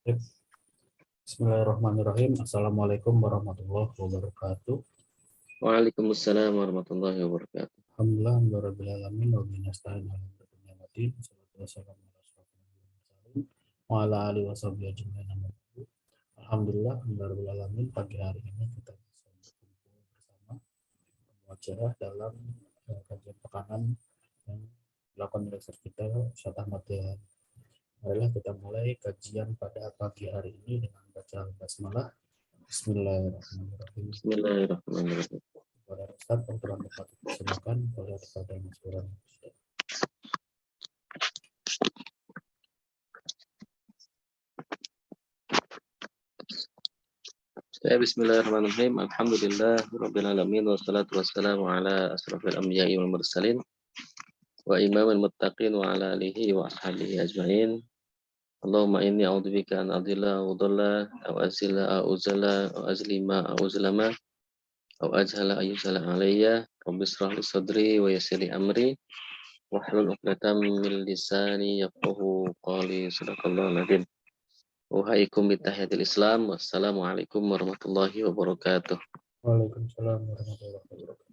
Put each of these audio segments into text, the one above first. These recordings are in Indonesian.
Bismillahirrahmanirrahim. Assalamualaikum warahmatullahi wabarakatuh. Waalaikumsalam warahmatullahi wabarakatuh. Alhamdulillah, rabbil alamin, wa bihi nasta'in 'ala umuri dunya. Wassalatu wassalamu ala asyrofil anbiya'i wal mursalin wa ala alihi washabihi ajmain. Amma ba'du. Alhamdulillah, rabbil alamin, pagi hari ini kita bisa berkumpul bersama wajah dalam kajian pekanan yang dilakukan oleh research kita Ustaz Ahmad Dahlan. Marilah kita mulai kajian pada pagi hari ini dengan baca basmalah. Bismillahirrahmanirrahim. Bismillahirrahmanirrahim. Kepada Ustaz untuk tempat silakan oleh kepada Mas Quran. Bismillahirrahmanirrahim. Alhamdulillah rabbil alamin wassalatu wassalamu ala asrofil anbiya'i wal mursalin wa imamil muttaqin wa ala alihi wa ashabihi ajmain. Allahumma inni a'udzubika an adilla wa dhalla aw azilla aw uzalla aw azlima aw uzlama aw ajhala ayyusala alayya rabbi shrah li sadri wa yassir li amri wahlul 'uqdatam min lisani yafqahu qawli. Shadaqallahul adzim. Wahaikum bitahiyatil Islam. Wassalamualaikum warahmatullahi wabarakatuh. Waalaikumsalam warahmatullahi wabarakatuh.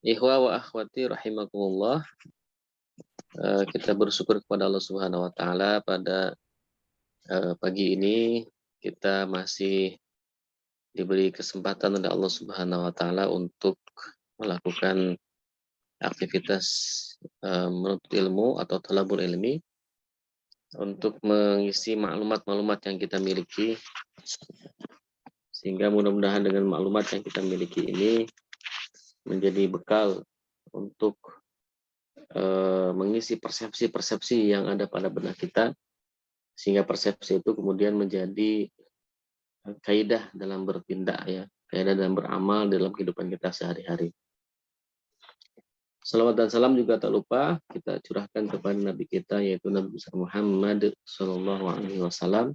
Ikhwa wa akhwati rahimakumullah. Kita bersyukur kepada Allah Subhanahu wa taala pada pagi ini kita masih diberi kesempatan oleh Allah Subhanahu wa taala untuk melakukan aktivitas menuntut ilmu atau thalabul ilmi, untuk mengisi maklumat-maklumat yang kita miliki, sehingga mudah-mudahan dengan maklumat yang kita miliki ini menjadi bekal untuk mengisi persepsi-persepsi yang ada pada benak kita, sehingga persepsi itu kemudian menjadi kaidah dalam bertindak, ya, kaidah dalam beramal dalam kehidupan kita sehari-hari. Salawat dan salam juga tak lupa kita curahkan kepada Nabi kita, yaitu Nabi besar Muhammad SAW,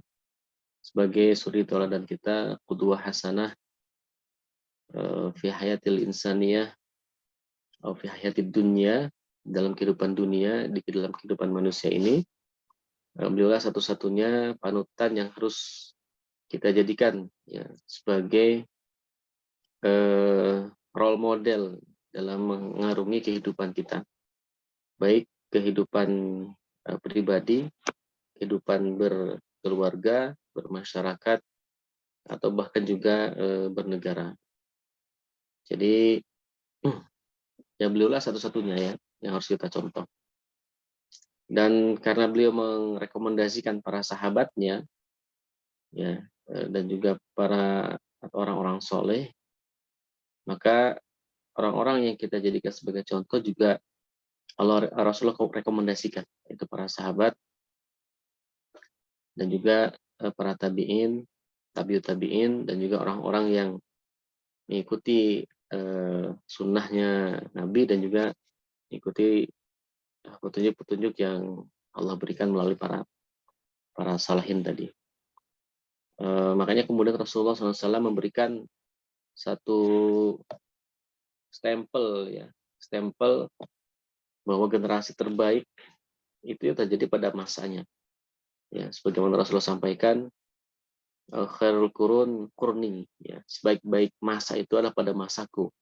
sebagai suri tauladan kita, qudwah hasanah fi hayatil insaniyah atau fi hayatid dunya, dalam kehidupan dunia, di dalam kehidupan manusia ini. Beliaulah satu-satunya panutan yang harus kita jadikan, ya, sebagai role model dalam mengarungi kehidupan kita, baik kehidupan pribadi, kehidupan berkeluarga, bermasyarakat, atau bahkan juga bernegara. Jadi ya beliaulah satu-satunya, ya, yang harus kita contoh. Dan karena beliau merekomendasikan para sahabatnya, ya, dan juga para orang-orang soleh, maka orang-orang yang kita jadikan sebagai contoh juga Rasulullah rekomendasikan, itu para sahabat dan juga para tabi'in, tabi'ut tabi'in, dan juga orang-orang yang mengikuti sunnahnya Nabi dan juga mengikuti petunjuk-petunjuk yang Allah berikan melalui para salihin tadi. Makanya kemudian Rasulullah SAW memberikan satu stempel, ya, stempel bahwa generasi terbaik itu terjadi pada masanya. Ya, sebagaimana Rasulullah sampaikan, khairul qurun qurni, ya, sebaik-baik masa itu adalah pada masaku.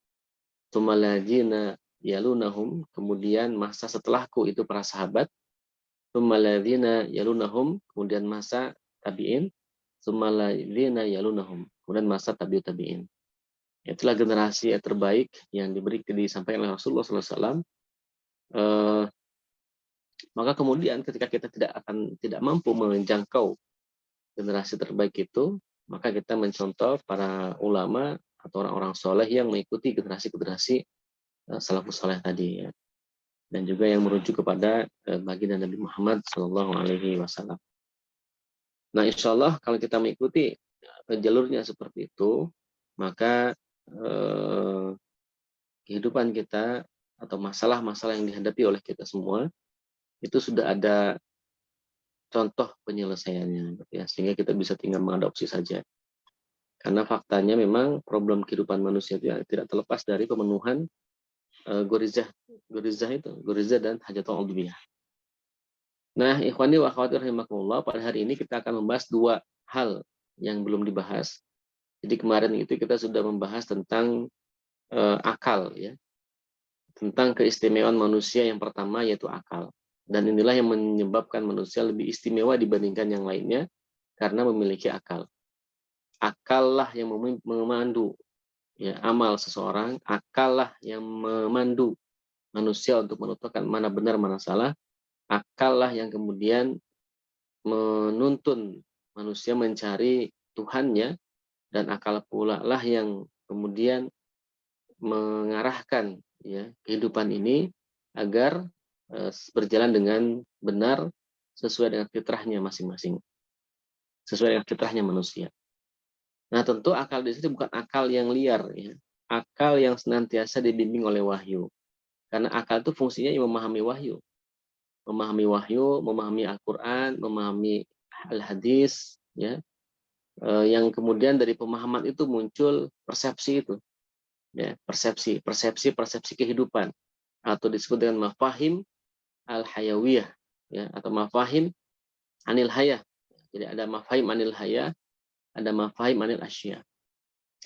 Tsummaladzina yalunahum, kemudian masa setelahku itu para sahabat. Tsummaladzina yalunahum, kemudian masa tabi'in. Tsummaladzina yalunahum, kemudian masa tabi'ut tabi'in. Itulah generasi yang terbaik yang disampaikan oleh Rasulullah SAW. Maka kemudian ketika kita tidak mampu menjangkau generasi terbaik itu, maka kita mencontoh para ulama atau orang-orang soleh yang mengikuti generasi-generasi salafus soleh tadi, ya, dan juga yang merujuk kepada baginda Nabi Muhammad SAW. Nah, insya Allah kalau kita mengikuti jalurnya seperti itu, maka kehidupan kita atau masalah-masalah yang dihadapi oleh kita semua itu sudah ada contoh penyelesaiannya, ya, sehingga kita bisa tinggal mengadopsi saja. Karena faktanya memang problem kehidupan manusia itu tidak terlepas dari pemenuhan gorizah dan hajatul udwiyah. Nah, ikhwani wa akhwati rahimakumullah, pada hari ini kita akan membahas dua hal yang belum dibahas. Jadi kemarin itu kita sudah membahas tentang akal, ya, tentang keistimewaan manusia yang pertama yaitu akal. Dan inilah yang menyebabkan manusia lebih istimewa dibandingkan yang lainnya karena memiliki akal. Akal lah yang memandu, ya, amal seseorang, akal lah yang memandu manusia untuk menentukan mana benar mana salah, akal lah yang kemudian menuntun manusia mencari Tuhannya, dan akal pula lah yang kemudian mengarahkan, ya, kehidupan ini agar berjalan dengan benar sesuai dengan fitrahnya masing-masing, sesuai dengan fitrahnya manusia. Nah, tentu akal di sini bukan akal yang liar, ya, akal yang senantiasa dibimbing oleh wahyu. Karena akal itu fungsinya memahami wahyu, memahami Al-Quran, memahami al-hadis, ya, yang kemudian dari pemahaman itu muncul persepsi itu, ya, persepsi kehidupan, atau disebut dengan mafahim al-hayawiyah, ya, atau mafahim anil hayah. Jadi ada mafahim anil hayah, ada mafahim anil asya.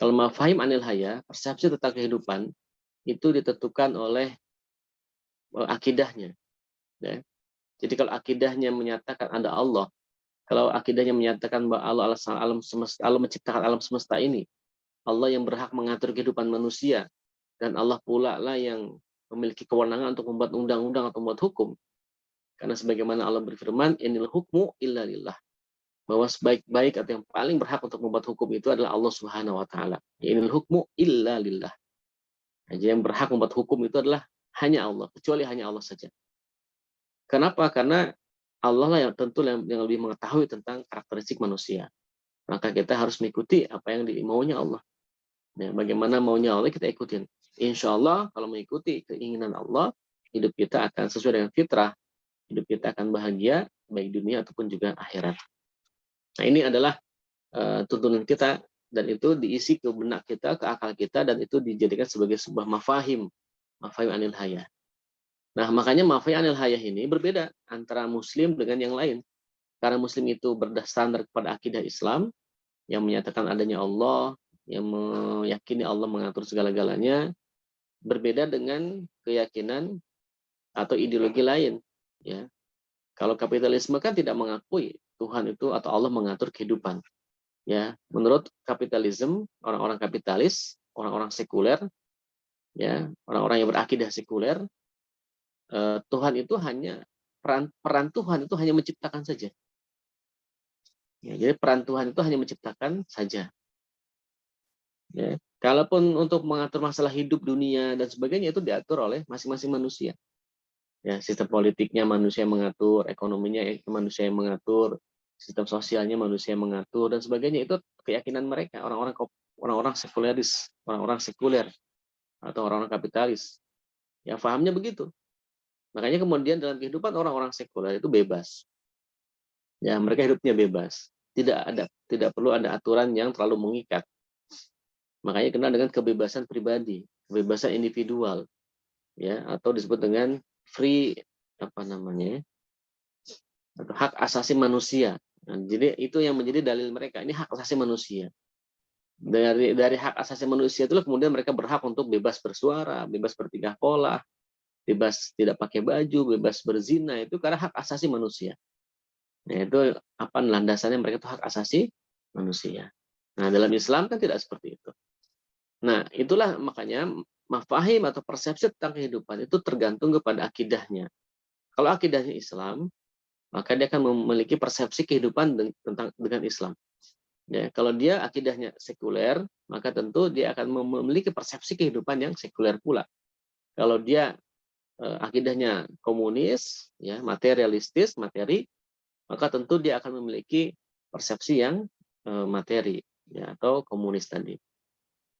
Kalau mafahim anil hayah, persepsi tentang kehidupan itu ditentukan oleh akidahnya, ya. Jadi kalau akidahnya menyatakan ada Allah, kalau akidahnya menyatakan bahwa Allah menciptakan alam semesta ini, Allah yang berhak mengatur kehidupan manusia, dan Allah pula lah yang memiliki kewenangan untuk membuat undang-undang atau membuat hukum. Karena sebagaimana Allah berfirman, inil hukmu illa lillah, bahwa sebaik-baik atau yang paling berhak untuk membuat hukum itu adalah Allah Subhanahu wa taala. Inil hukmu illa lillah. Jadi yang berhak membuat hukum itu adalah hanya Allah, kecuali hanya Allah saja. Kenapa? Karena Allah lah yang tentu yang lebih mengetahui tentang karakteristik manusia. Maka kita harus mengikuti apa yang dimaunya Allah. Ya, bagaimana maunya Allah kita ikutin. Insya Allah kalau mengikuti keinginan Allah, hidup kita akan sesuai dengan fitrah. Hidup kita akan bahagia, baik dunia ataupun juga akhirat. Nah, ini adalah tuntunan kita, dan itu diisi ke benak kita, ke akal kita, dan itu dijadikan sebagai sebuah mafahim anil hayah. Nah, makanya mafahim anil hayah ini berbeda antara muslim dengan yang lain. Karena muslim itu berdasar kepada akidah Islam yang menyatakan adanya Allah, yang meyakini Allah mengatur segala-galanya, berbeda dengan keyakinan atau ideologi lain, ya. Kalau kapitalisme kan tidak mengakui Tuhan itu atau Allah mengatur kehidupan, ya. Menurut kapitalisme, orang-orang kapitalis, orang-orang sekuler, ya, orang-orang yang berakidah sekuler, Tuhan itu hanya peran Tuhan itu hanya menciptakan saja. Ya, jadi peran Tuhan itu hanya menciptakan saja. Ya. Kalaupun untuk mengatur masalah hidup dunia dan sebagainya itu diatur oleh masing-masing manusia. Ya, sistem politiknya manusia yang mengatur, ekonominya manusia yang mengatur, sistem sosialnya manusia yang mengatur, dan sebagainya. Itu keyakinan mereka, orang-orang sekuleris, orang-orang sekuler atau orang-orang kapitalis. Ya, pahamnya begitu. Makanya kemudian dalam kehidupan orang-orang sekuler itu bebas. Ya, mereka hidupnya bebas. Tidak perlu ada aturan yang terlalu mengikat. Makanya kenal dengan kebebasan pribadi, kebebasan individual, ya, atau disebut dengan free atau hak asasi manusia. Nah, jadi itu yang menjadi dalil mereka, ini hak asasi manusia. Dari hak asasi manusia itulah kemudian mereka berhak untuk bebas bersuara, bebas bertingkah pola, bebas tidak pakai baju, bebas berzina, itu karena hak asasi manusia. Nah, itu landasannya mereka itu hak asasi manusia. Nah, dalam Islam kan tidak seperti itu. Nah, itulah makanya mafahim atau persepsi tentang kehidupan itu tergantung kepada akidahnya. Kalau akidahnya Islam, maka dia akan memiliki persepsi kehidupan dengan Islam. Ya, kalau dia akidahnya sekuler, maka tentu dia akan memiliki persepsi kehidupan yang sekuler pula. Kalau dia akidahnya komunis, ya, materialistis, materi, maka tentu dia akan memiliki persepsi yang materi, ya, atau komunis tadi.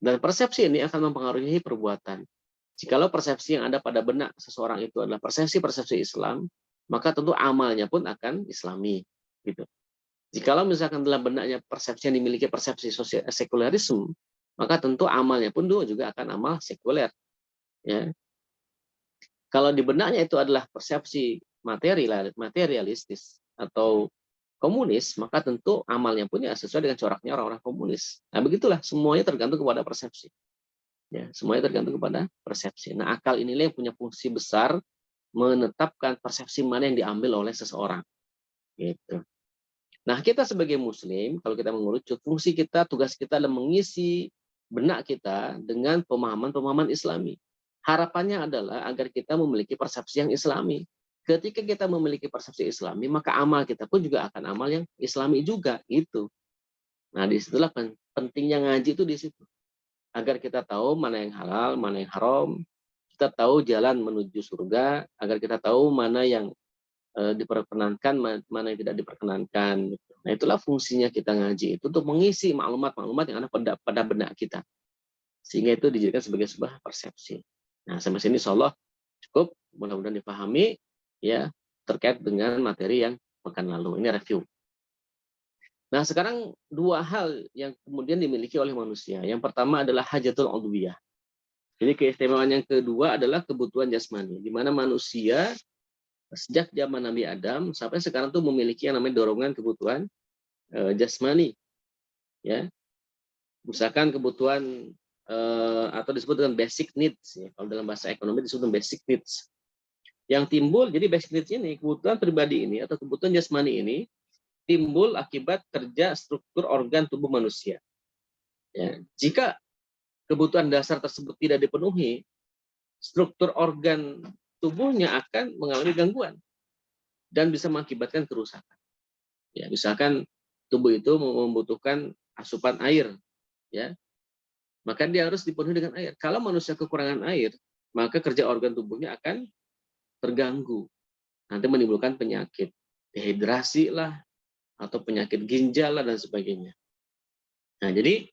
Dan persepsi ini akan mempengaruhi perbuatan. Jikalau persepsi yang ada pada benak seseorang itu adalah persepsi Islam, maka tentu amalnya pun akan Islami, gitu. Jikalau misalkan dalam benaknya persepsi yang dimiliki persepsi sekulerisme, maka tentu amalnya pun juga akan amal sekuler. Ya. Kalau di benaknya itu adalah persepsi materialistis atau komunis, maka tentu amalnya pun ya sesuai dengan coraknya orang-orang komunis. Nah, begitulah semuanya tergantung kepada persepsi. Ya, semuanya tergantung kepada persepsi. Nah, akal inilah yang punya fungsi besar menetapkan persepsi mana yang diambil oleh seseorang. Gitu. Nah, kita sebagai muslim, kalau kita mengerucut, fungsi kita, tugas kita adalah mengisi benak kita dengan pemahaman-pemahaman Islami. Harapannya adalah agar kita memiliki persepsi yang Islami. Ketika kita memiliki persepsi Islami, maka amal kita pun juga akan amal yang Islami juga. Itu. Nah, disitulah pentingnya ngaji itu di situ. Agar kita tahu mana yang halal, mana yang haram. Kita tahu jalan menuju surga, agar kita tahu mana yang diperkenankan, mana yang tidak diperkenankan. Nah, itulah fungsinya kita ngaji itu untuk mengisi maklumat-maklumat yang ada pada benak kita. Sehingga itu dijadikan sebagai sebuah persepsi. Nah, sampai sini insya Allah cukup, mudah-mudahan dipahami ya terkait dengan materi yang pekan lalu. Ini review. Nah, sekarang dua hal yang kemudian dimiliki oleh manusia. Yang pertama adalah hajatul udwiyah. Jadi keistimewaan yang kedua adalah kebutuhan jasmani, di mana manusia sejak zaman Nabi Adam sampai sekarang tuh memiliki yang namanya dorongan kebutuhan jasmani, ya. Misalkan kebutuhan atau disebut dengan basic needs, ya. Kalau dalam bahasa ekonomi disebut dengan basic needs. Yang timbul, jadi basic needs ini, kebutuhan pribadi ini atau kebutuhan jasmani ini timbul akibat kerja struktur organ tubuh manusia. Ya. Jika kebutuhan dasar tersebut tidak dipenuhi, struktur organ tubuhnya akan mengalami gangguan dan bisa mengakibatkan kerusakan. Ya, misalkan tubuh itu membutuhkan asupan air, ya, maka dia harus dipenuhi dengan air. Kalau manusia kekurangan air, maka kerja organ tubuhnya akan terganggu. Nanti menimbulkan penyakit, dehidrasi lah, atau penyakit ginjal lah, dan sebagainya. Nah, jadi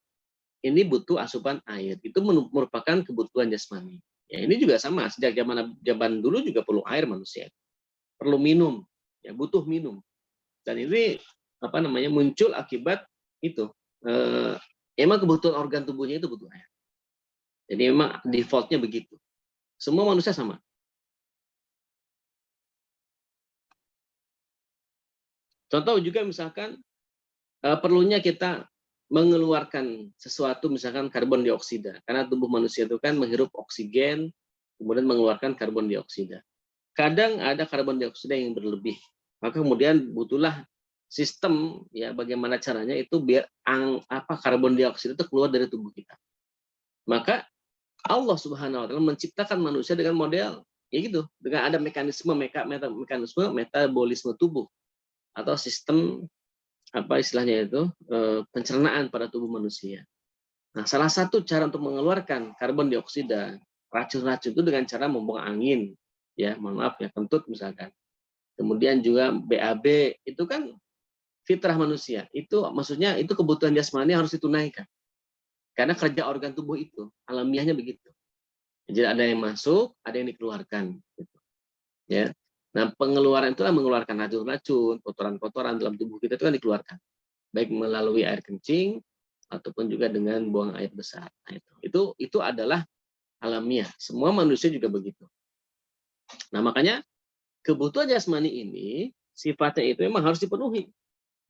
ini butuh asupan air. Itu merupakan kebutuhan jasmani. Ya, ini juga sama. Sejak zaman dulu juga perlu air manusia. Perlu minum, ya, butuh minum. Dan ini muncul akibat itu. Emang kebutuhan organ tubuhnya itu butuh air. Jadi memang defaultnya begitu. Semua manusia sama. Contoh juga misalkan perlunya kita mengeluarkan sesuatu, misalkan karbon dioksida, karena tubuh manusia itu kan menghirup oksigen, kemudian mengeluarkan karbon dioksida. Kadang ada karbon dioksida yang berlebih, maka kemudian butuhlah sistem, ya, bagaimana caranya itu biar karbon dioksida itu keluar dari tubuh kita. Maka Allah Subhanahu wa taala menciptakan manusia dengan model ya gitu, dengan ada mekanisme metabolisme tubuh atau sistem istilahnya itu pencernaan pada tubuh manusia. Nah, salah satu cara untuk mengeluarkan karbon dioksida, racun-racun itu dengan cara membuang angin, ya, mohon maaf ya, kentut misalkan. Kemudian juga BAB, itu kan fitrah manusia. Itu maksudnya itu kebutuhan jasmani harus ditunaikan. Karena kerja organ tubuh itu alamiahnya begitu. Jadi ada yang masuk, ada yang dikeluarkan, gitu. Ya. Nah, pengeluaran itulah mengeluarkan racun-racun, kotoran-kotoran dalam tubuh kita itu kan dikeluarkan, baik melalui air kencing ataupun juga dengan buang air besar. Nah, itu adalah alamiah. Semua manusia juga begitu. Nah, makanya kebutuhan jasmani ini sifatnya itu memang harus dipenuhi.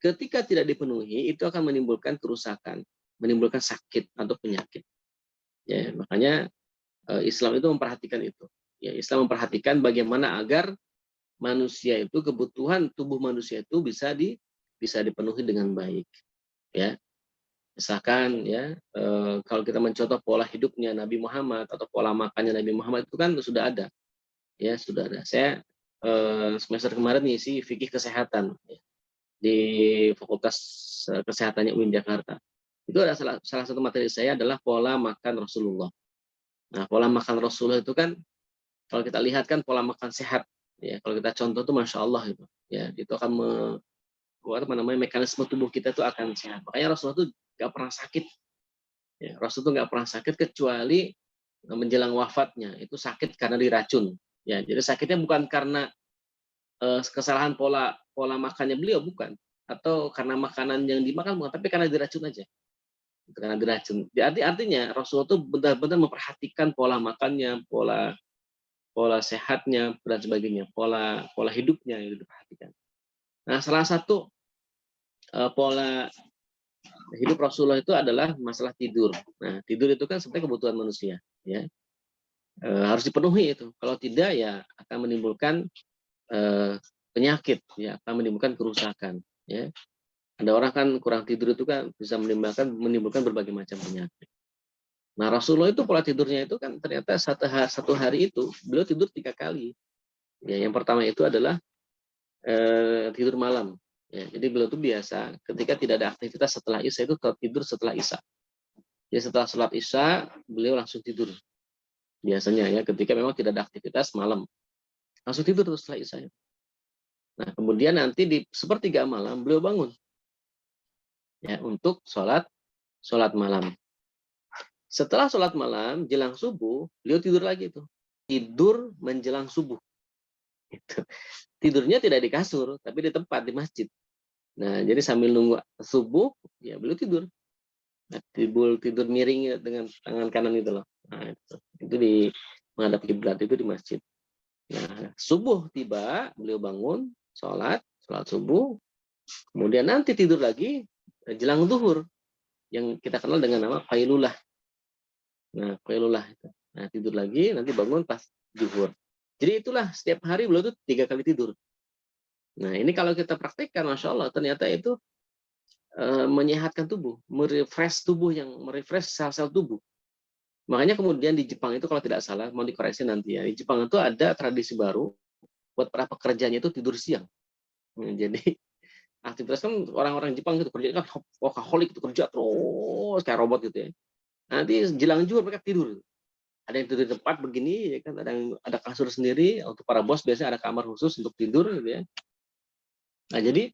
Ketika tidak dipenuhi, itu akan menimbulkan kerusakan, menimbulkan sakit atau penyakit. Ya, makanya Islam itu memperhatikan itu. Ya, Islam memperhatikan bagaimana agar manusia itu, kebutuhan tubuh manusia itu bisa dipenuhi dengan baik. Ya, misalkan ya kalau kita mencontoh pola hidupnya Nabi Muhammad atau pola makannya Nabi Muhammad itu kan sudah ada. Ya, sudah ada. Saya semester kemarin ngisi fikih kesehatan, ya, di Fakultas Kesehatannya UIN Jakarta. Itu ada salah satu materi saya adalah pola makan Rasulullah. Nah, pola makan Rasulullah itu kan kalau kita lihat kan pola makan sehat. Ya, kalau kita contoh tuh Masya Allah itu. Ya, itu akan mekanisme tubuh kita itu akan sehat. Makanya Rasulullah itu nggak pernah sakit. Ya, Rasul itu nggak pernah sakit kecuali menjelang wafatnya. Itu sakit karena diracun. Ya, jadi sakitnya bukan karena kesalahan pola makannya beliau, bukan. Atau karena makanan yang dimakan, bukan, tapi karena diracun aja. Karena diracun. Artinya Rasulullah itu benar-benar memperhatikan pola makannya, pola pola sehatnya dan sebagainya, pola hidupnya yang diperhatikan. Nah, salah satu pola hidup Rasulullah itu adalah masalah tidur. Nah, tidur itu kan sebenarnya kebutuhan manusia, ya. Harus dipenuhi itu. Kalau tidak ya akan menimbulkan penyakit, ya, akan menimbulkan kerusakan, ya. Ada orang kan kurang tidur itu kan bisa menimbulkan berbagai macam penyakit. Nah, Rasulullah itu pola tidurnya itu kan ternyata satu hari itu beliau tidur 3 kali. Ya, yang pertama itu adalah tidur malam. Ya, jadi beliau tuh biasa ketika tidak ada aktivitas setelah Isya itu tidur setelah Isya. Jadi setelah sholat Isya beliau langsung tidur. Biasanya ya ketika memang tidak ada aktivitas malam langsung tidur terus setelah Isya. Nah, kemudian nanti di sepertiga malam beliau bangun ya untuk sholat malam. Setelah sholat malam jelang subuh beliau tidur lagi tuh. Tidur menjelang subuh. Gitu. Tidurnya tidak di kasur tapi di tempat di masjid. Nah, jadi sambil nunggu subuh, ya beliau tidur. Nah, tidur miring dengan tangan kanan itu loh. Nah, itu di menghadap kiblat itu di masjid. Nah, subuh tiba, beliau bangun, sholat subuh, kemudian nanti tidur lagi jelang zuhur, yang kita kenal dengan nama qailulah. Nah, qailulah itu. Nah, tidur lagi, nanti bangun pas zuhur. Jadi itulah setiap hari beliau tuh 3 kali tidur. Nah, ini kalau kita praktikkan, Masya Allah, ternyata itu menyehatkan tubuh, merefresh tubuh, yang merefresh sel-sel tubuh. Makanya kemudian di Jepang itu kalau tidak salah, mau dikoreksi nanti ya, di Jepang itu ada tradisi baru buat para pekerjanya itu tidur siang. Jadi aktivitas kan orang-orang Jepang itu kerja kan workaholic, itu kerja terus kayak robot gitu ya. Nanti jelang zuhur mereka tidur. Ada yang tidur di tempat begini, ya kan, ada kasur sendiri untuk para bos, biasanya ada kamar khusus untuk tidur gitu ya. Nah, jadi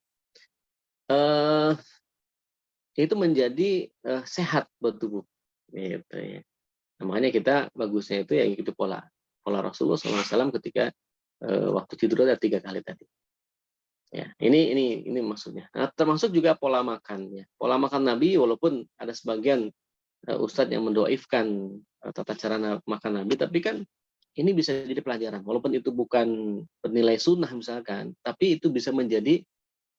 eh, itu menjadi sehat buat tubuh gitu ya. Nah, makanya kita bagusnya itu ya itu pola Rasulullah SAW ketika waktu tidur ada 3 kali tadi ya. Ini maksudnya. Nah, termasuk juga pola makan ya, pola makan Nabi, walaupun ada sebagian ustadz yang mendoifkan tata cara makan Nabi, tapi kan ini bisa jadi pelajaran walaupun itu bukan bernilai sunnah misalkan, tapi itu bisa menjadi,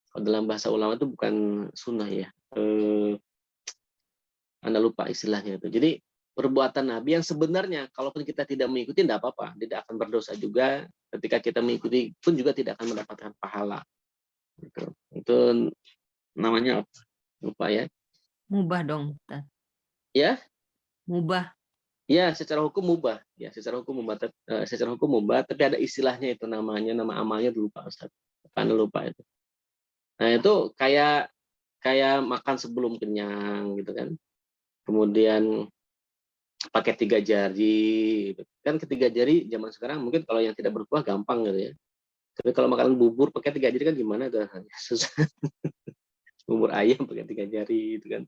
kalau dalam bahasa ulama itu bukan sunnah ya, Anda lupa istilahnya itu. Jadi perbuatan Nabi yang sebenarnya kalaupun kita tidak mengikuti tidak apa-apa, tidak akan berdosa juga. Ketika kita mengikuti pun juga tidak akan mendapatkan pahala. Itu namanya apa? Lupa ya. Mubah dong, Ustaz. Ya, Mubah. ya secara hukum mubah. Ya, secara hukum mubah. Secara hukum mubah, tapi ada istilahnya itu, namanya, nama amalnya lupa, Ustaz. Karena lupa itu. Nah, itu kayak makan sebelum kenyang gitu kan. Kemudian pakai 3 jari gitu. Kan ketiga jari zaman sekarang mungkin kalau yang tidak berkuah gampang gitu ya, tapi kalau makan bubur pakai 3 jari kan gimana tuh, susah. Bubur ayam pakai 3 jari itu kan.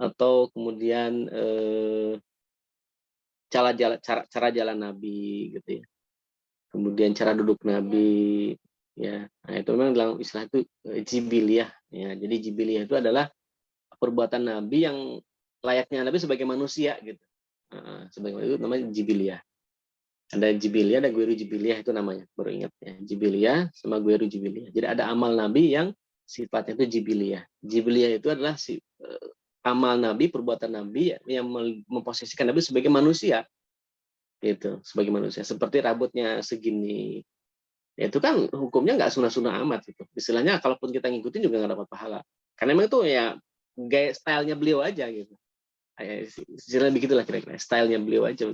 Atau kemudian cara jalan Nabi gitu ya, kemudian cara duduk Nabi ya. Nah, itu memang dalam istilah itu jibiliyah ya. Jadi jibiliyah itu adalah perbuatan Nabi yang layaknya Nabi sebagai manusia gitu. Sebagai itu namanya jibiliyah. Ada jibiliyah, ada gueru jibiliyah, itu namanya, baru ingat ya. Jibiliyah sama gueru jibiliyah. Jadi ada amal Nabi yang sifatnya itu jibiliyah. Jibiliyah itu adalah amal Nabi, perbuatan Nabi yang memposisikan Nabi sebagai manusia. Gitu, sebagai manusia. Seperti rambutnya segini. Ya, itu kan hukumnya nggak sunah-sunah amat gitu. Istilahnya kalaupun kita ngikutin juga nggak dapat pahala. Karena memang itu ya gaya stylenya beliau aja gitu. Istilahnya begitulah kira-kira. Stylenya beliau aja.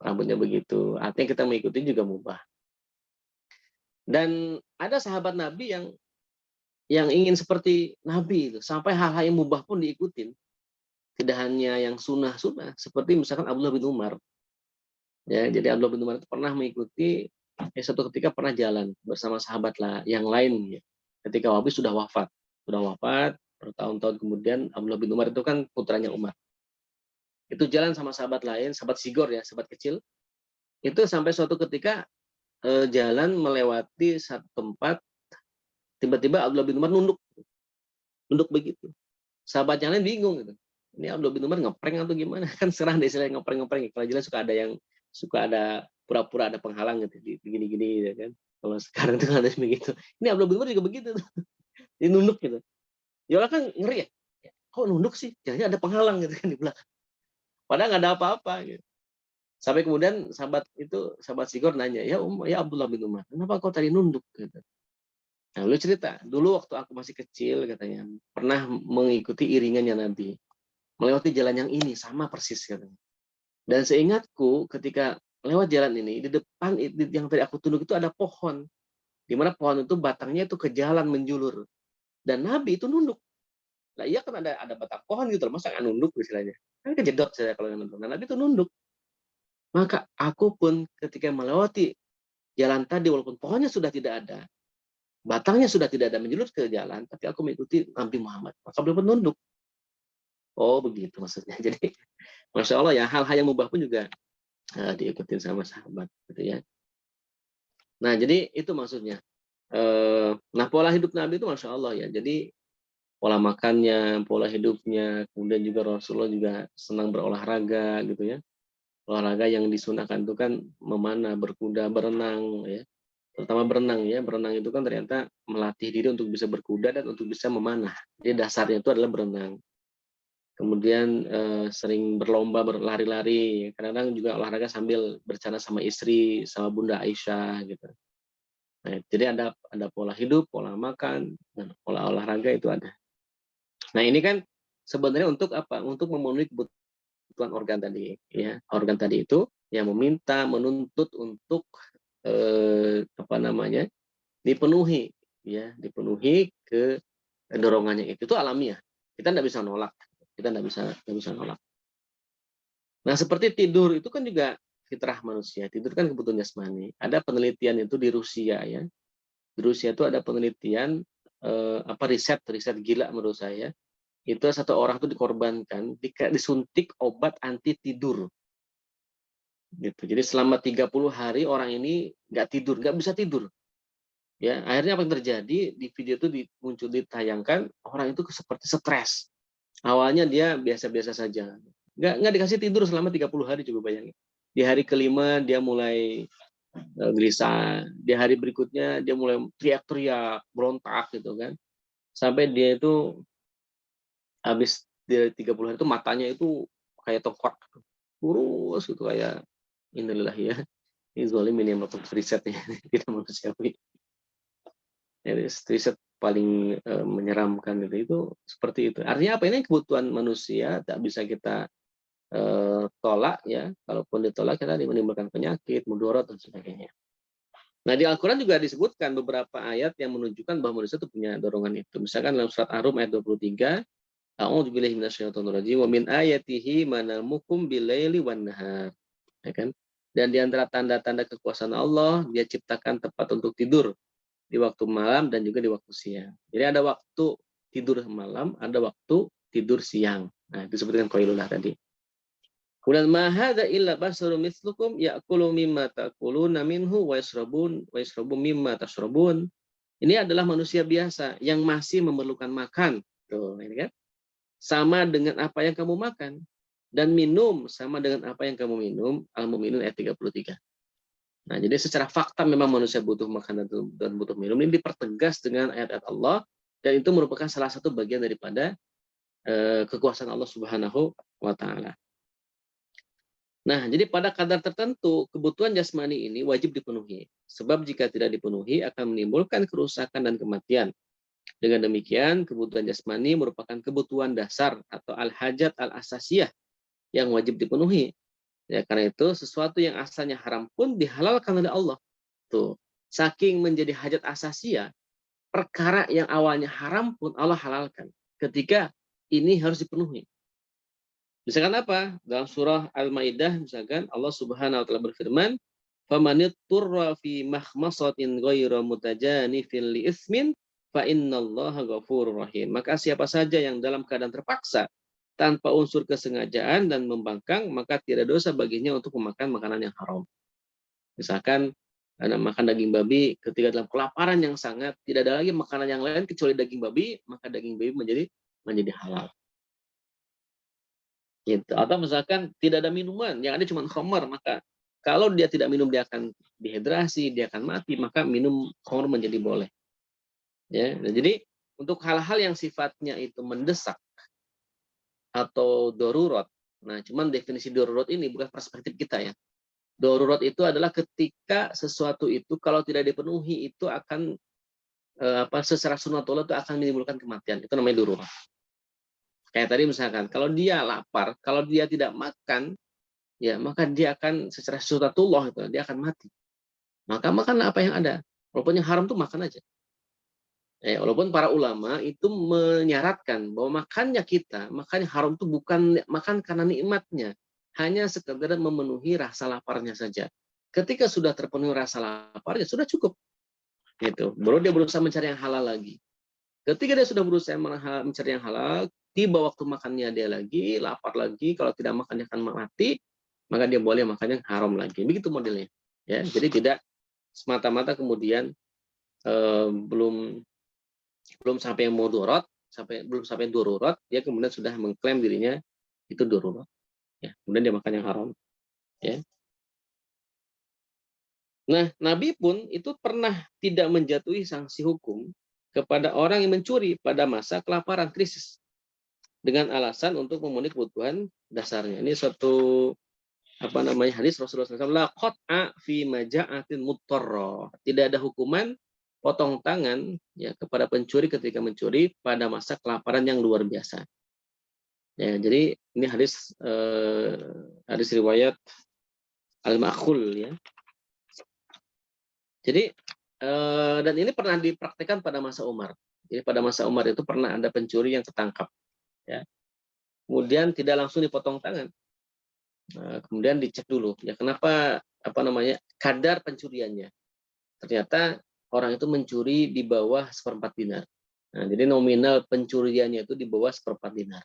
Rambutnya begitu. Artinya kita mengikuti juga mubah. Dan ada sahabat Nabi yang ingin seperti Nabi itu, sampai hal-hal yang mubah pun diikutin. Tidak hanya yang sunnah-sunnah, seperti misalkan Abdullah bin Umar. Ya, jadi Abdullah bin Umar itu pernah mengikuti, suatu ketika pernah jalan bersama sahabat lah yang lain ya. Ketika Nabi sudah wafat bertahun-tahun kemudian. Abdullah bin Umar itu kan putranya Umar. Itu jalan sama sahabat lain, sahabat Sigor ya, sahabat kecil. Itu sampai suatu ketika jalan melewati satu tempat, tiba-tiba Abdullah bin Umar nunduk begitu. Sahabat yang lain bingung gitu. Ini Abdullah bin Umar ngeprank atau gimana? Kan serang deh istilah ngeprank. Kalau jelas suka ada pura-pura ada penghalang gitu, gini-gini ya kan. Kalau sekarang tuh ada begitu. Ini Abdullah bin Umar juga begitu tuh. Dia nunduk gitu. Ya Allah kan ngeri ya. Kok nunduk sih? Jangan ada penghalang gitu kan di belakang. Padahal nggak ada apa-apa gitu. Sampai kemudian sahabat Sigor nanya, ya Abdullah bin Umar, kenapa kau tadi nunduk? Gitu. Nah, lu cerita, dulu waktu aku masih kecil katanya, pernah mengikuti iringannya Nabi, melewati jalan yang ini sama persis katanya. Dan seingatku ketika lewat jalan ini, di depan yang tadi aku tunduk itu ada pohon, di mana pohon itu batangnya itu ke jalan menjulur, dan Nabi itu nunduk. Nah iya kan ada batang pohon gitu, masa nggak nunduk istilahnya? Kan kejedot saya kalau nunduk. Nah, Nabi itu nunduk. Maka aku pun ketika melewati jalan tadi, walaupun pohonnya sudah tidak ada, batangnya sudah tidak ada menjulur ke jalan, tapi aku mengikuti Nabi Muhammad. Maka beliau pun nunduk. Oh begitu maksudnya. Jadi Masya Allah ya, hal-hal yang mubah pun juga diikutin sama sahabat. Gitu ya. Nah jadi itu maksudnya. Nah pola hidup Nabi itu Masya Allah ya. Jadi pola makannya, pola hidupnya, kemudian juga Rasulullah juga senang berolahraga gitu ya. Olahraga yang disunahkan itu kan memanah, berkuda, berenang ya. Terutama berenang ya. Berenang itu kan ternyata melatih diri untuk bisa berkuda dan untuk bisa memanah. Jadi dasarnya itu adalah berenang. Kemudian sering berlomba berlari-lari. Kadang-kadang juga olahraga sambil bercanda sama istri, sama Bunda Aisyah gitu. Nah, jadi ada pola hidup, pola makan, dan pola olahraga itu ada. Nah, ini kan sebenarnya untuk apa? Untuk memenuhi kebutuhan organ tadi ya. Organ tadi itu yang meminta, menuntut untuk apa namanya? Dipenuhi ya, dipenuhi ke dorongannya itu alamiah. Kita tidak bisa nolak. Kita tidak bisa nolak. Nah, seperti tidur itu kan juga fitrah manusia. Tidur kan kebutuhan jasmani. Ada penelitian itu di Rusia ya. Di Rusia itu ada penelitian riset gila menurut saya. Itu satu orang tuh dikorbankan, disuntik obat anti tidur. Gitu. Jadi selama 30 hari orang ini nggak tidur, nggak bisa tidur. Ya, akhirnya apa yang terjadi di video itu muncul ditayangkan, orang itu seperti stres. Awalnya dia biasa-biasa saja. Nggak dikasih tidur selama 30 hari, coba bayangin. Di hari kelima dia mulai gelisah. Di hari berikutnya dia mulai teriak-teriak, berontak gitu kan. Sampai dia itu habis dari 30 hari itu matanya itu kayak tengkorak. Kurus gitu kayak innalillahi ya. Ini zalim ini yang melakukan risetnya. Kita manusiawi. Jadi riset paling menyeramkan itu seperti itu. Artinya apa? Ini kebutuhan manusia, tak bisa kita tolak ya. Kalaupun ditolak kita menimbulkan penyakit, mudarat dan sebagainya. Nah di Al-Quran juga disebutkan beberapa ayat yang menunjukkan bahwa manusia itu punya dorongan itu. Misalkan dalam surat Ar-Rum ayat 23, A'udzubillahi minasyaitonirrajim wa min ayatihi manamukum bilaili wan nahar. Ya kan? Dan di antara tanda-tanda kekuasaan Allah, dia ciptakan tempat untuk tidur di waktu malam dan juga di waktu siang. Jadi ada waktu tidur malam, ada waktu tidur siang. Nah, disebutkan qailullah tadi. Kemudian ma hadza illa basharun mithlukum ya'kulu mimma ta'kuluna minhu wa yashrabu mimma tashrabun. Ini adalah manusia biasa yang masih memerlukan makan. Tuh, ini kan? Sama dengan apa yang kamu makan dan minum sama dengan apa yang kamu minum. Al-Mu'minun ayat 33. Nah, jadi secara fakta memang manusia butuh makan dan butuh minum. Ini dipertegas dengan ayat-ayat Allah dan itu merupakan salah satu bagian daripada kekuasaan Allah Subhanahu wa taala. Nah, jadi pada kadar tertentu kebutuhan jasmani ini wajib dipenuhi. Sebab jika tidak dipenuhi akan menimbulkan kerusakan dan kematian. Dengan demikian, kebutuhan jasmani merupakan kebutuhan dasar atau al-hajat al-asasiyah yang wajib dipenuhi. Ya, karena itu sesuatu yang asalnya haram pun dihalalkan oleh Allah. Tuh, saking menjadi hajat asasiyah, perkara yang awalnya haram pun Allah halalkan. Ketika ini harus dipenuhi. Misalkan apa? Dalam surah Al-Maidah misalkan Allah Subhanahu wa taala berfirman, "Famanitturra fi makhmasatin ghairu mutajanifin li itsmin fa innallaha ghafurur rahim." Maka siapa saja yang dalam keadaan terpaksa tanpa unsur kesengajaan dan membangkang, maka tidak dosa baginya untuk memakan makanan yang haram. Misalkan Anda makan daging babi ketika dalam kelaparan yang sangat, tidak ada lagi makanan yang lain kecuali daging babi, maka daging babi menjadi halal. Gitu. Atau misalkan tidak ada minuman, yang ada cuma khamar, maka Kalau dia tidak minum dia akan dehidrasi, dia akan mati, maka minum khamr menjadi boleh. Ya, nah, jadi untuk hal-hal yang sifatnya itu mendesak atau darurat. Nah, cuman definisi darurat ini bukan perspektif kita ya. Darurat itu adalah ketika sesuatu itu kalau tidak dipenuhi itu akan secara sunatullah itu akan menimbulkan kematian. Itu namanya darurat. Kayak tadi misalkan, kalau dia lapar, kalau dia tidak makan, ya maka dia akan secara sunatullah itu dia akan mati. Maka makan apa yang ada. Walaupun yang haram tuh makan aja. Walaupun para ulama itu menyaratkan bahwa makannya kita, makan yang haram itu bukan makan karena nikmatnya, hanya sekedar memenuhi rasa laparnya saja. Ketika sudah terpenuhi rasa laparnya sudah cukup. Gitu. Baru dia berusaha mencari yang halal lagi. Ketika dia sudah berusaha mencari yang halal, tiba waktu makannya dia lagi, lapar lagi, kalau tidak makan dia akan mati, maka dia boleh makan yang haram lagi. Begitu modelnya. Ya, jadi tidak semata-mata kemudian belum sampai mudarat, belum sampai darurat, dia kemudian sudah mengklaim dirinya itu darurat. Ya, kemudian dia makan yang haram. Ya. Nah, Nabi pun itu pernah tidak menjatuhi sanksi hukum kepada orang yang mencuri pada masa kelaparan krisis dengan alasan untuk memenuhi kebutuhan dasarnya. Ini suatu hadis Rasulullah SAW, la qat'a fi maja'atin muttarra. Tidak ada hukuman potong tangan ya kepada pencuri ketika mencuri pada masa kelaparan yang luar biasa. Ya, jadi ini hadis riwayat Al-Ma'khul ya. Jadi dan ini pernah dipraktikkan pada masa Umar. Jadi pada masa Umar itu pernah ada pencuri yang ketangkap ya. Kemudian tidak langsung dipotong tangan. Kemudian dicek dulu ya kenapa kadar pencuriannya. Ternyata orang itu mencuri di bawah 1/4 dinar. Nah, jadi nominal pencuriannya itu di bawah 1/4 dinar.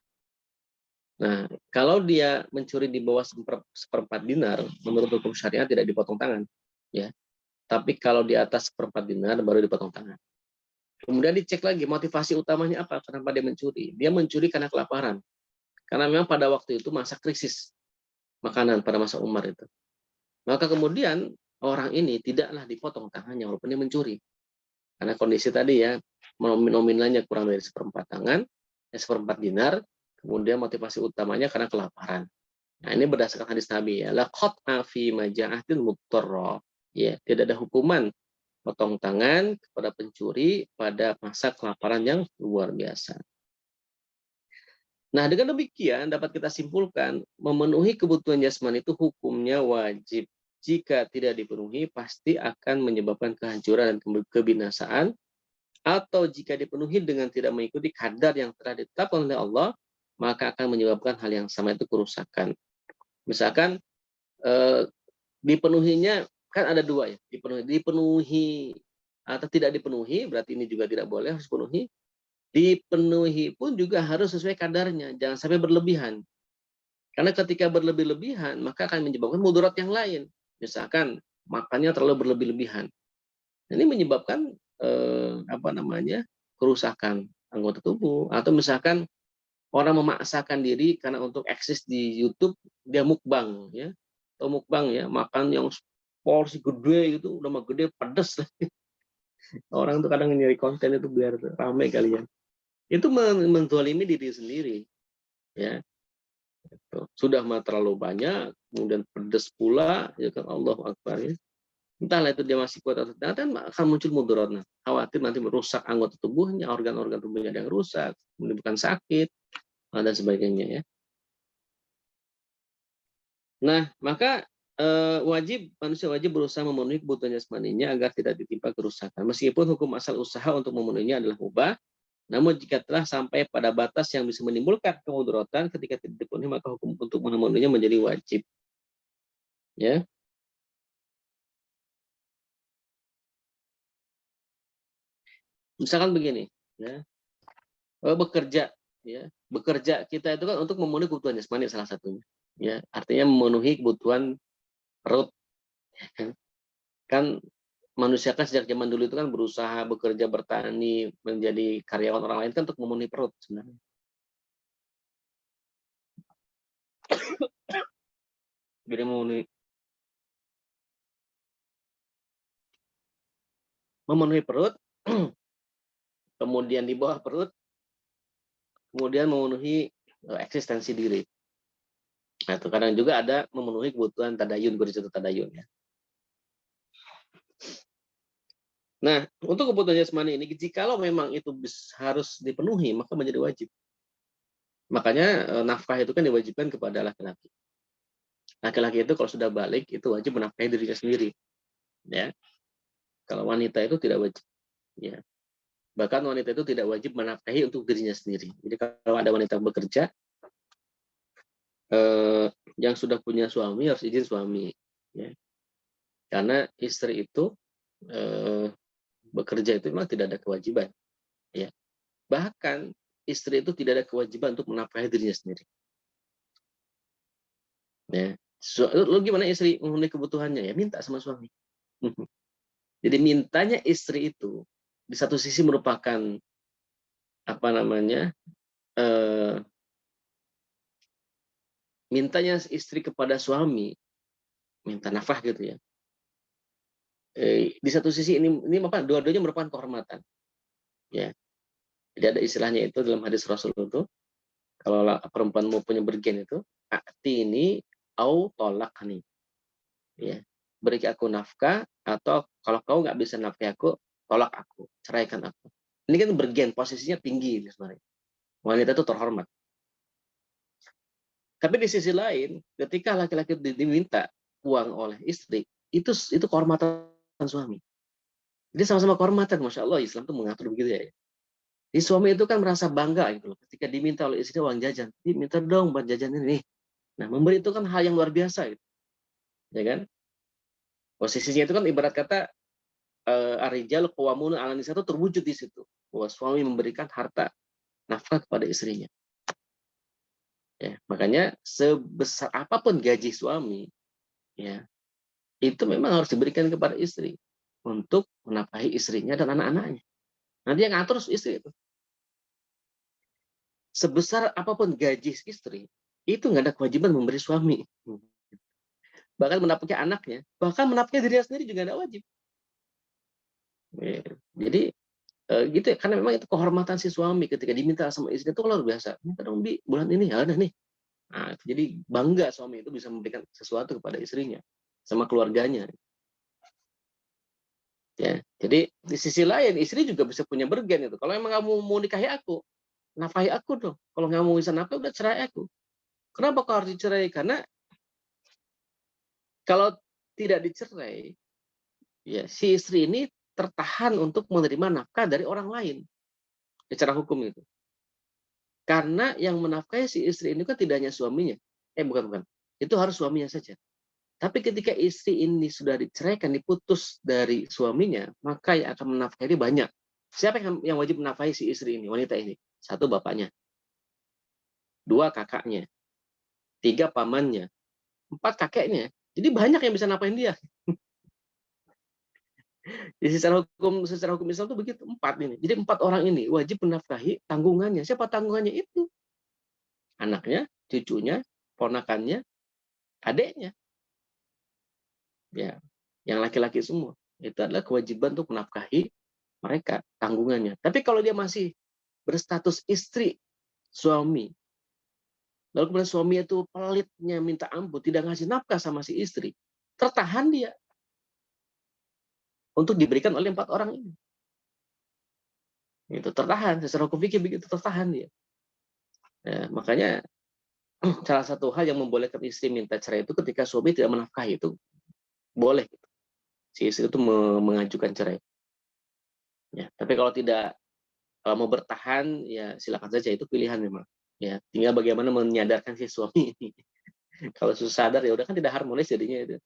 Nah, kalau dia mencuri di bawah 1/4 dinar, menurut hukum syariat tidak dipotong tangan, ya. Tapi kalau di atas 1/4 dinar baru dipotong tangan. Kemudian dicek lagi motivasi utamanya apa? Kenapa dia mencuri? Dia mencuri karena kelaparan. Karena memang pada waktu itu masa krisis makanan pada masa Umar itu. Maka kemudian orang ini tidaklah dipotong tangannya walaupun dia mencuri. Karena kondisi tadi ya, nominalnya kurang dari 1/4 tangan, 1/4 dinar, kemudian motivasi utamanya karena kelaparan. Nah, ini berdasarkan hadis Nabi ya, la qat'a fi maja'atin muttarra. Ya, tidak ada hukuman potong tangan kepada pencuri pada masa kelaparan yang luar biasa. Nah, dengan demikian dapat kita simpulkan memenuhi kebutuhan jasmani itu hukumnya wajib. Jika tidak dipenuhi pasti akan menyebabkan kehancuran dan kebinasaan, atau jika dipenuhi dengan tidak mengikuti kadar yang telah ditetapkan oleh Allah, maka akan menyebabkan hal yang sama itu kerusakan. Misalkan dipenuhinya kan ada dua ya, dipenuhi atau tidak dipenuhi, berarti ini juga tidak boleh, harus dipenuhi. Dipenuhi pun juga harus sesuai kadarnya, jangan sampai berlebihan. Karena ketika berlebih-lebihan, maka akan menyebabkan mudarat yang lain. Misalkan makannya terlalu berlebih-lebihan. Ini menyebabkan kerusakan anggota tubuh. Atau misalkan orang memaksakan diri karena untuk eksis di YouTube, dia mukbang ya. Atau mukbang ya, makan yang porsi gede itu, udah mah gede, pedes. Orang tuh kadang nyari konten itu biar ramai kalian. Itu menzalimi diri sendiri. Ya. Sudah mah terlalu banyak, kemudian pedes pula, ya kan, Allahu Akbar ya. Entahlah itu dia masih kuat atau tidak, dan akan muncul mudaratnya. Khawatir nanti merusak anggota tubuhnya, organ-organ tubuhnya ada yang rusak, menimbulkan sakit, dan sebagainya ya. Nah, maka manusia wajib berusaha memenuhi kebutuhan jasmaninya agar tidak ditimpa kerusakan. Meskipun hukum asal usaha untuk memenuhinya adalah mubah, namun jika telah sampai pada batas yang bisa menimbulkan kemudaratan ketika tidak dipenuhi, maka hukum untuk memenuhinya menjadi wajib. Ya. Misalkan begini, ya. Bekerja kita itu kan untuk memenuhi kebutuhan jasmani salah satunya. Ya, artinya memenuhi kebutuhan perut. Kan manusia kan sejak zaman dulu itu kan berusaha bekerja, bertani, menjadi karyawan orang lain kan untuk memenuhi perut sebenarnya. Jadi memenuhi perut, kemudian di bawah perut, kemudian memenuhi eksistensi diri. Nah, kadang juga ada memenuhi kebutuhan tadayun, gurjatu tadayun ya. Nah, untuk kebutuhan jasmani ini, jikalau memang itu harus dipenuhi, maka menjadi wajib. Makanya nafkah itu kan diwajibkan kepada laki-laki. Laki-laki itu kalau sudah balik, itu wajib menafkahi dirinya sendiri. Ya. Kalau wanita itu tidak wajib. Ya. Bahkan wanita itu tidak wajib menafkahi untuk dirinya sendiri. Jadi kalau ada wanita bekerja, yang sudah punya suami harus izin suami. Ya. Karena istri itu bekerja itu memang tidak ada kewajiban. Ya. Bahkan istri itu tidak ada kewajiban untuk menafkahi dirinya sendiri. Ya. Lu gimana istri memenuhi kebutuhannya? Ya minta sama suami. Jadi mintanya istri itu di satu sisi merupakan apa namanya? Mintanya istri kepada suami, minta nafkah gitu ya. Di satu sisi ini apa? Dua-duanya merupakan kehormatan. Ya. Jadi ada istilahnya itu dalam hadis Rasul itu, kalau perempuan mau punya bergen itu, ini au tolak nih. Ya. Beri aku nafkah, atau kalau kau nggak bisa nafkah aku, tolak aku, ceraikan aku. Ini kan bergen, posisinya tinggi sebenarnya. Wanita itu terhormat. Tapi di sisi lain, ketika laki-laki diminta uang oleh istri, itu kehormatan suami. Jadi sama-sama kehormatan, masya Allah Islam itu mengatur begitu ya. Di suami itu kan merasa bangga gitu loh, ketika diminta oleh istri uang jajan, diminta dong buat jajan ini. Nah, memberi itu kan hal yang luar biasa, gitu. Ya kan? Posisinya itu kan ibarat kata Ar-rijal qawwamuna 'alan nisa itu terwujud di situ, bahwa suami memberikan harta nafkah kepada istrinya. Ya, makanya sebesar apapun gaji suami, ya itu memang harus diberikan kepada istri untuk menafkahi istrinya dan anak-anaknya. Nanti yang ngatur istri itu. Sebesar apapun gaji istri, itu nggak ada kewajiban memberi suami. Bahkan menafkahi anaknya, bahkan menafkahi dirinya sendiri juga nggak wajib. Jadi gitu ya, karena memang itu kehormatan si suami ketika diminta sama istri itu luar biasa. Minta dong Bi, bulan ini ya udah nih. Nah, jadi bangga suami itu bisa memberikan sesuatu kepada istrinya sama keluarganya. Ya, jadi di sisi lain istri juga bisa punya bergen itu. Kalau emang kamu mau nikahi aku, nafkahi aku dong. Kalau nggak mau bisa nafkah, udah cerai aku. Kenapa kau harus dicerai? Karena kalau tidak dicerai, ya si istri ini tertahan untuk menerima nafkah dari orang lain secara hukum itu. Karena yang menafkahi si istri ini kan tidak hanya suaminya. Bukan. Itu harus suaminya saja. Tapi ketika istri ini sudah diceraikan, diputus dari suaminya, maka yang akan menafkahi banyak. Siapa yang wajib menafkahi si istri ini, wanita ini? 1, bapaknya. 2, kakaknya. 3, pamannya. 4, kakeknya. Jadi banyak yang bisa nafkahin dia. Jadi secara hukum Islam itu begitu, 4 ini. Jadi 4 orang ini wajib menafkahi tanggungannya. Siapa tanggungannya itu? Anaknya, cucunya, ponakannya, adiknya. Ya, yang laki-laki semua. Itu adalah kewajiban untuk menafkahi mereka, tanggungannya. Tapi kalau dia masih berstatus istri, suami, lalu kemudian suami itu pelitnya minta ampun, tidak ngasih nafkah sama si istri, tertahan dia untuk diberikan oleh 4 orang ini. Itu tertahan, secara hukum fikih begitu, tertahan dia. Ya, makanya salah satu hal yang membolehkan istri minta cerai itu ketika suami tidak menafkahi, itu boleh. Si istri itu mengajukan cerai. Ya, tapi kalau tidak mau bertahan, ya silakan saja, itu pilihan memang. Ya, tinggal bagaimana menyadarkan si suami ini. Kalau susah sadar ya udah kan tidak harmonis jadinya itu.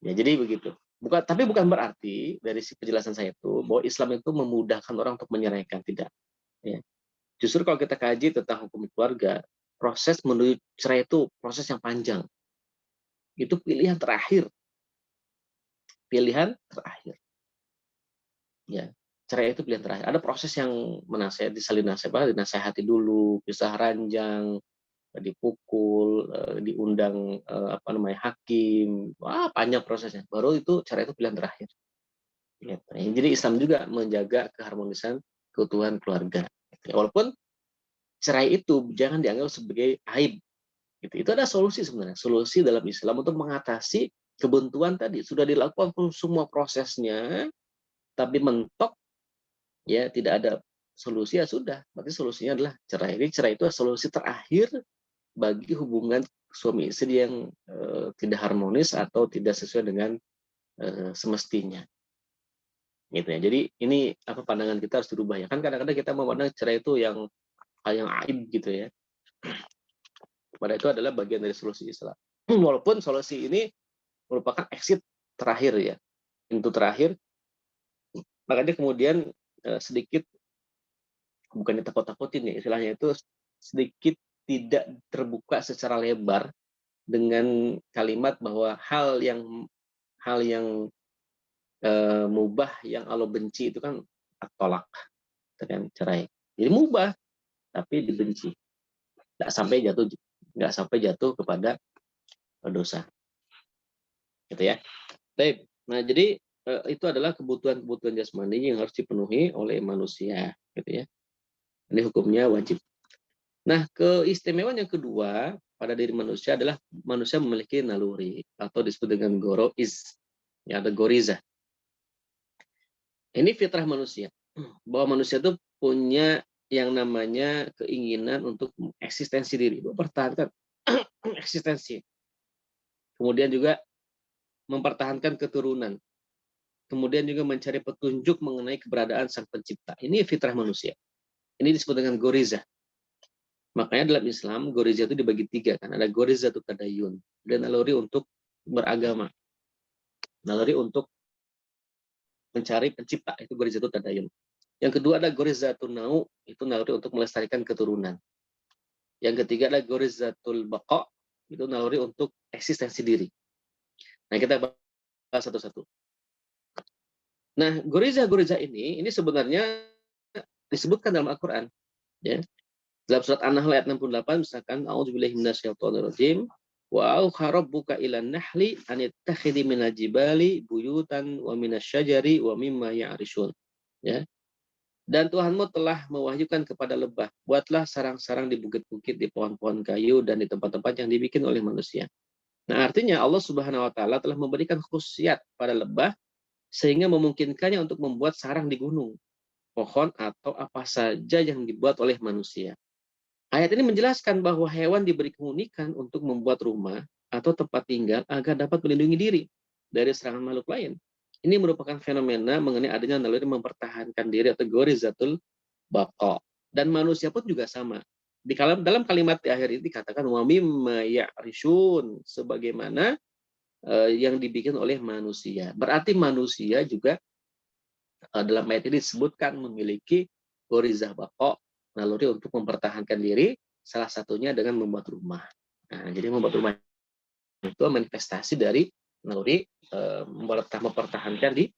Ya, jadi begitu. Tapi bukan berarti dari si penjelasan saya itu bahwa Islam itu memudahkan orang untuk menyeraikan, tidak. Ya. Justru kalau kita kaji tentang hukum keluarga, proses menuju cerai itu proses yang panjang. Itu pilihan terakhir. Pilihan terakhir. Ya, cerai itu pilihan terakhir. Ada proses yang dinasehati dulu, pisah ranjang, dipukul, diundang hakim, wah panjang prosesnya. Baru itu cerai itu pilihan terakhir. Gitu. Jadi Islam juga menjaga keharmonisan keutuhan keluarga. Walaupun cerai itu jangan dianggap sebagai aib. Gitu. Itu ada solusi sebenarnya. Solusi dalam Islam untuk mengatasi kebuntuan tadi. Sudah dilakukan semua prosesnya, tapi mentok, ya tidak ada solusi, ya sudah. Berarti solusinya adalah cerai. Jadi cerai itu solusi terakhir bagi hubungan suami istri yang tidak harmonis atau tidak sesuai dengan semestinya. Gitu ya. Jadi ini apa pandangan kita harus dirubah ya. Kan kadang-kadang kita memandang cerai itu yang hal yang aib gitu ya. Pada itu adalah bagian dari solusi Islam. Walaupun solusi ini merupakan exit terakhir ya, pintu terakhir. Makanya kemudian sedikit bukan ditakut-takutin ya, istilahnya itu sedikit tidak terbuka secara lebar dengan kalimat bahwa hal yang mubah yang Allah benci itu kan tolak, dengan cerai. Jadi mubah tapi dibenci, nggak sampai jatuh kepada dosa, gitu ya. Baik. Nah, jadi itu adalah kebutuhan jasmani yang harus dipenuhi oleh manusia, gitu ya. Ini hukumnya wajib. Nah, keistimewaan yang kedua pada diri manusia adalah manusia memiliki naluri atau disebut dengan goroiz, ya, ada goriza. Ini fitrah manusia, bahwa manusia itu punya yang namanya keinginan untuk eksistensi diri, mempertahankan eksistensi. Kemudian juga mempertahankan keturunan. Kemudian juga mencari petunjuk mengenai keberadaan Sang Pencipta. Ini fitrah manusia. Ini disebut dengan goriza. Makanya dalam Islam, goriza itu dibagi 3 kan. Ada goriza itu tadayun, dan naluri untuk beragama. Naluri untuk mencari pencipta, itu goriza itu tadayun. Yang kedua ada gorizatul nau, itu naluri untuk melestarikan keturunan. Yang ketiga ada gorizatul baqa, itu naluri untuk eksistensi diri. Nah, kita bahas satu-satu. Nah, goriza ini sebenarnya disebutkan dalam Al-Quran. Ya. Dalam surat An-Nahl ayat 68, misalkan, A'udzubillahi minasyaitonirrajim, wa auha rabbuka ilan nahli anittakhidhi minal jibali buyutan wa minasyajari wa mimma ya'rishun. Ya. Dan Tuhanmu telah mewahyukan kepada lebah, buatlah sarang-sarang di bukit-bukit, di pohon-pohon kayu, dan di tempat-tempat yang dibikin oleh manusia. Nah, artinya Allah Subhanahu wa Ta'ala telah memberikan khusyat pada lebah sehingga memungkinkannya untuk membuat sarang di gunung, pohon, atau apa saja yang dibuat oleh manusia. Ayat ini menjelaskan bahwa hewan diberi keunikan untuk membuat rumah atau tempat tinggal agar dapat melindungi diri dari serangan makhluk lain. Ini merupakan fenomena mengenai adanya naluri mempertahankan diri atau gorizatul baqa. Dan manusia pun juga sama. Dalam kalimat di akhir ini dikatakan wa mimma ya'rishun, sebagaimana yang dibikin oleh manusia. Berarti manusia juga dalam ayat ini disebutkan memiliki gorizah baqa, naluri untuk mempertahankan diri, salah satunya dengan membuat rumah. Nah, jadi membuat rumah itu manifestasi dari naluri mempertahankan diri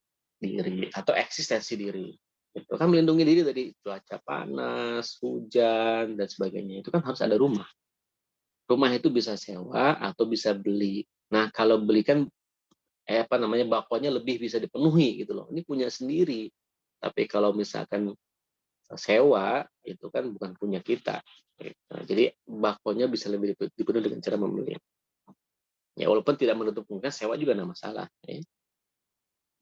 atau eksistensi diri. Itu kan melindungi diri dari cuaca panas, hujan, dan sebagainya. Itu kan harus ada rumah. Rumah itu bisa sewa atau bisa beli. Nah, kalau beli kan bakonya lebih bisa dipenuhi gitu loh. Ini punya sendiri. Tapi kalau misalkan sewa itu kan bukan punya kita. Nah, jadi bakonya bisa lebih dipenuhi dengan cara membeli. Ya, walaupun tidak menutup kemungkinan sewa juga tidak masalah. Ya.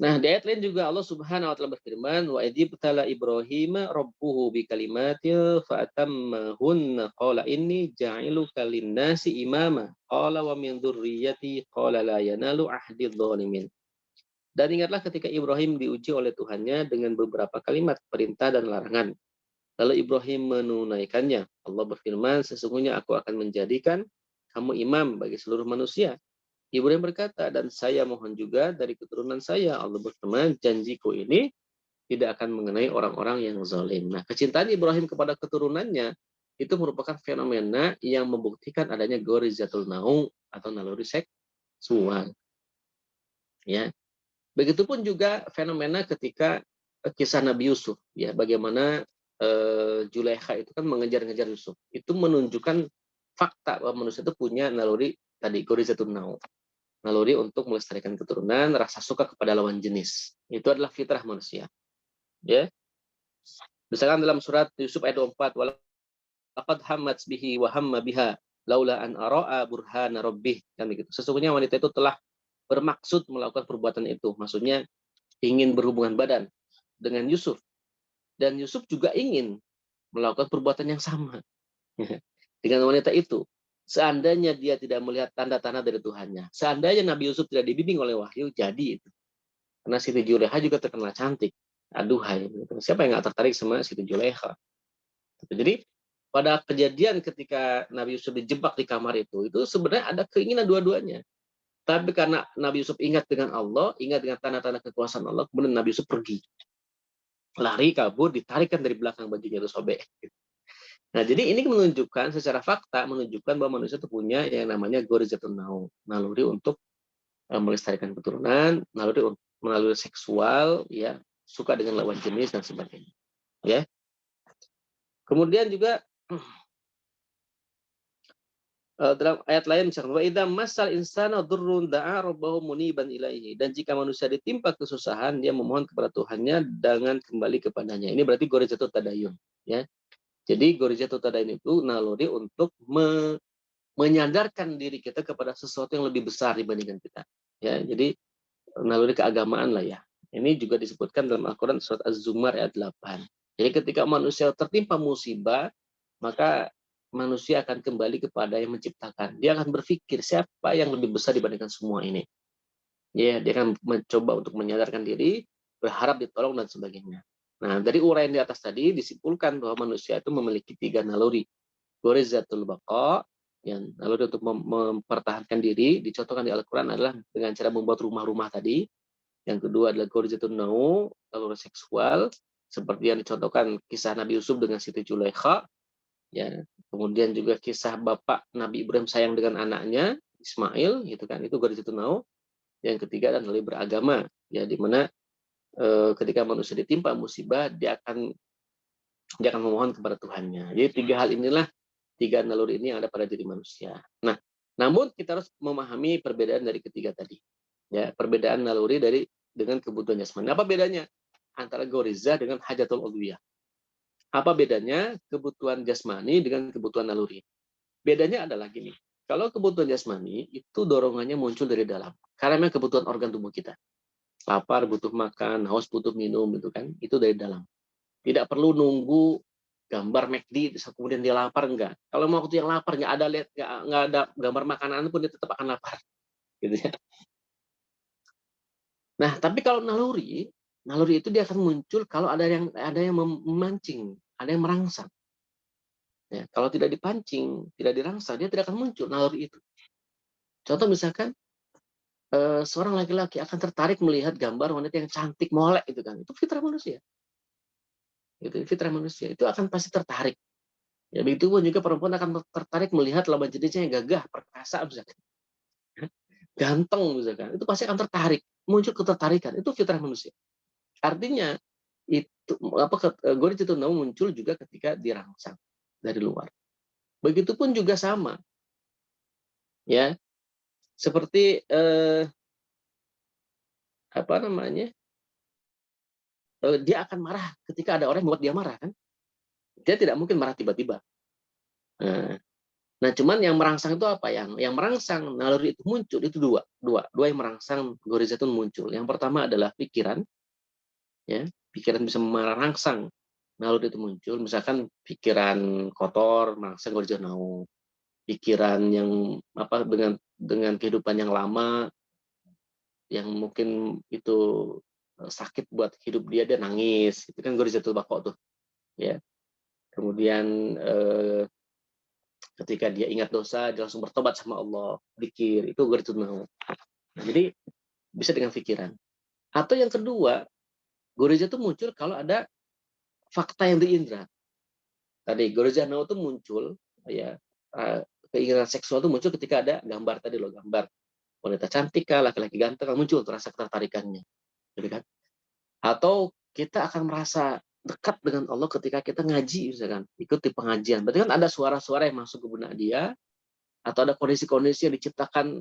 Nah, di ayat lain juga Allah Subhanahu wa Ta'ala berfirman, wa idibtala Ibrahim rabbuhu bikalimatin fa'atammahunna qala inni ja'iluka lin-nasi imama qala wa min dzurriyyati qala la yanalu ahdi dzalimin. Dan ingatlah ketika Ibrahim diuji oleh Tuhannya dengan beberapa kalimat perintah dan larangan. Lalu Ibrahim menunaikannya. Allah berfirman, sesungguhnya aku akan menjadikan kamu imam bagi seluruh manusia. Ibrahim berkata, dan saya mohon juga dari keturunan saya. Allah berfirman, janjiku ini tidak akan mengenai orang-orang yang zalim. Nah, kecintaan Ibrahim kepada keturunannya itu merupakan fenomena yang membuktikan adanya gorizatul naung atau naluri seksual. Ya. Begitupun juga fenomena ketika kisah Nabi Yusuf, ya, bagaimana Zulaikha itu kan mengejar-ngejar Yusuf. Itu menunjukkan fakta bahwa manusia itu punya naluri tadi gorizatul naung. naluri untuk melestarikan keturunan, rasa suka kepada lawan jenis. Itu adalah fitrah manusia. Ya. Misalkan dalam surat Yusuf ayat 24, walaqad hammat bihi wa hamma biha laula an ara'a burhana rabbih, kan begitu. Sesungguhnya wanita itu telah bermaksud melakukan perbuatan itu, maksudnya ingin berhubungan badan dengan Yusuf, dan Yusuf juga ingin melakukan perbuatan yang sama dengan wanita itu. Seandainya dia tidak melihat tanda-tanda dari Tuhannya, seandainya Nabi Yusuf tidak dibimbing oleh wahyu, jadi itu. Karena Siti Juleha juga terkenal cantik. Aduhai, siapa yang nggak tertarik sama Siti Juleha? Jadi pada kejadian ketika Nabi Yusuf dijebak di kamar itu sebenarnya ada keinginan dua-duanya. Tapi karena Nabi Yusuf ingat dengan Allah, ingat dengan tanda-tanda kekuasaan Allah, kemudian Nabi Yusuf pergi. Lari, kabur, ditarikan dari belakang bajunya itu sobek. Nah, jadi ini menunjukkan secara fakta, menunjukkan bahwa manusia itu punya yang namanya gorizatun naum, naluri untuk melestarikan keturunan, naluri seksual, ya, suka dengan lawan jenis dan sebagainya. Ya. Kemudian juga dalam ayat lain misalkan wa idza masal insana dzurrun da'a rabbahu muniban ilaihi, dan jika manusia ditimpa kesusahan dia memohon kepada Tuhannya dengan kembali kepadanya. Ini berarti gorizatut tadayun, ya. Jadi gorizatut tadayun itu naluri untuk menyadarkan diri kita kepada sesuatu yang lebih besar dibandingkan kita. Ya, jadi naluri keagamaan lah ya. Ini juga disebutkan dalam Al-Qur'an surat Az-Zumar ayat 8. Jadi ketika manusia tertimpa musibah, maka manusia akan kembali kepada yang menciptakan. Dia akan berpikir siapa yang lebih besar dibandingkan semua ini. Ya, dia akan mencoba untuk menyadarkan diri, berharap ditolong dan sebagainya. Nah, dari uraian di atas tadi disimpulkan bahwa manusia itu memiliki 3 naluri. Gorizatul baqa, yang naluri untuk mempertahankan diri, dicontohkan di Al-Qur'an adalah dengan cara membuat rumah-rumah tadi. Yang kedua adalah gorizatun naum, naluri seksual, seperti yang dicontohkan kisah Nabi Yusuf dengan Siti Zulaikha. Ya, kemudian juga kisah bapak Nabi Ibrahim sayang dengan anaknya Ismail, gitu kan, itu gorizatun naum. Yang ketiga adalah naluri beragama, ya, di mana ketika manusia ditimpa musibah dia akan memohon kepada Tuhannya. Jadi 3 hal inilah, 3 naluri ini yang ada pada diri manusia. Nah, namun kita harus memahami perbedaan dari ketiga tadi. Ya, perbedaan naluri dengan kebutuhan jasmani. Apa bedanya antara goriza dengan hajatul udwiyah? Apa bedanya kebutuhan jasmani dengan kebutuhan naluri? Bedanya adalah gini. Kalau kebutuhan jasmani itu dorongannya muncul dari dalam. Karena memang kebutuhan organ tubuh kita. Lapar butuh makan, haus butuh minum, itu kan, itu dari dalam. Tidak perlu nunggu gambar McD kemudian dia lapar, enggak. Kalau mau waktu yang lapar nggak ada gambar makanan pun dia tetap akan lapar. Gitu ya. Nah, tapi kalau naluri itu dia akan muncul kalau ada yang memancing, ada yang merangsang. Ya, kalau tidak dipancing, tidak dirangsang, dia tidak akan muncul naluri itu. Contoh misalkan seorang laki-laki akan tertarik melihat gambar wanita yang cantik, molek itu kan. Itu fitrah manusia. Itu fitrah manusia. Itu akan pasti tertarik. Ya, begitu pun juga perempuan akan tertarik melihat lawan jenisnya yang gagah, perkasa misalkan. Ganteng misalkan. Itu pasti akan tertarik, muncul ketertarikan. Itu fitrah manusia. Artinya itu gorizatun naum muncul juga ketika dirangsang dari luar. Begitupun juga sama. Ya. Seperti dia akan marah ketika ada orang yang membuat dia marah kan? Dia tidak mungkin marah tiba-tiba. Nah, cuman yang merangsang itu apa? Yang merangsang naluri itu muncul itu dua yang merangsang gorizatun muncul. Yang pertama adalah pikiran, ya, pikiran bisa merangsang naluri itu muncul. Misalkan pikiran kotor merangsang gorizatun naum. Pikiran yang dengan kehidupan yang lama, yang mungkin itu sakit buat hidup dia nangis, itu kan gorizatul baqa tuh, ya. Kemudian ketika dia ingat dosa dia langsung bertobat sama Allah, zikir, itu gorizatul naum. Nah, jadi bisa dengan pikiran. Atau yang kedua, goriza itu muncul kalau ada fakta yang diindra. Tadi goriza naum itu muncul, ya, keinginan seksual itu muncul ketika ada gambar tadi loh, gambar wanita cantik kah, laki-laki ganteng kan, muncul rasa ketertarikannya, gitu kan? Atau kita akan merasa dekat dengan Allah ketika kita ngaji misalkan, ikuti pengajian. Berarti kan ada suara-suara yang masuk ke benak dia, atau ada kondisi-kondisi yang diciptakan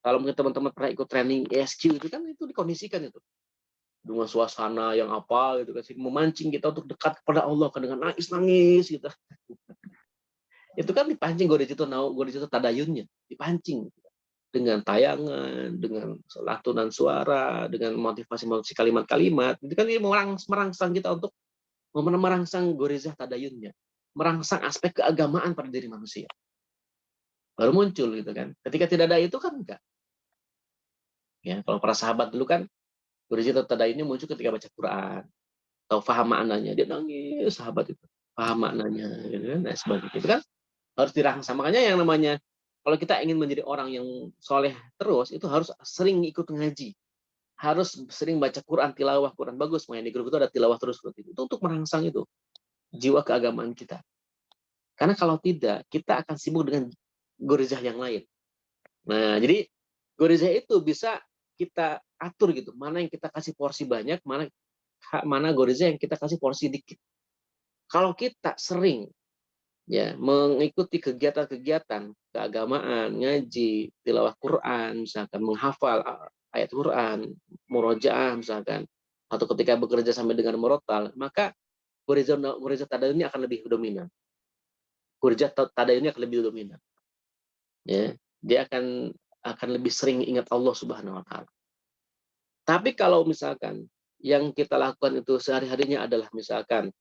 Kalau mungkin teman-teman pernah ikut training ESQ itu kan itu dikondisikan itu dengan suasana yang apa gitu kan, memancing kita untuk dekat kepada Allah kan dengan nangis gitu. Itu kan dipancing Gorejeto tadayunnya, dipancing dengan tayangan, dengan lantunan suara, dengan motivasi kalimat-kalimat. Itu kan dia merangsang kita untuk merangsang Gorizah tadayunnya, merangsang aspek keagamaan pada diri manusia. Baru muncul gitu kan. Ketika tidak ada itu kan enggak. Ya, kalau para sahabat dulu kan Gorizah tadayunnya muncul ketika baca Quran, tahu paham maknanya, dia nangis sahabat itu. Paham maknanya gitu kan. Nah, sebagainya. Itu kan harus dirangsang. Makanya yang namanya kalau kita ingin menjadi orang yang soleh terus, itu harus sering ikut ngaji. Harus sering baca Quran, tilawah Quran. Bagus, makanya di grup itu ada tilawah terus. Itu untuk merangsang itu jiwa keagamaan kita. Karena kalau tidak, kita akan sibuk dengan gorizah yang lain. Nah, jadi gorizah itu bisa kita atur gitu. Mana yang kita kasih porsi banyak, mana gorizah yang kita kasih porsi dikit. Kalau kita sering ya mengikuti kegiatan-kegiatan keagamaan, ngaji, tilawah Quran, misalkan menghafal ayat Quran, murojaah misalkan, atau ketika bekerja sampai dengan murotal, maka goriza tadayunnya akan lebih dominan. Goriza tadayunnya akan lebih dominan. Ya, dia akan lebih sering ingat Allah Subhanahu wa taala. Tapi kalau misalkan yang kita lakukan itu sehari-harinya adalah misalkan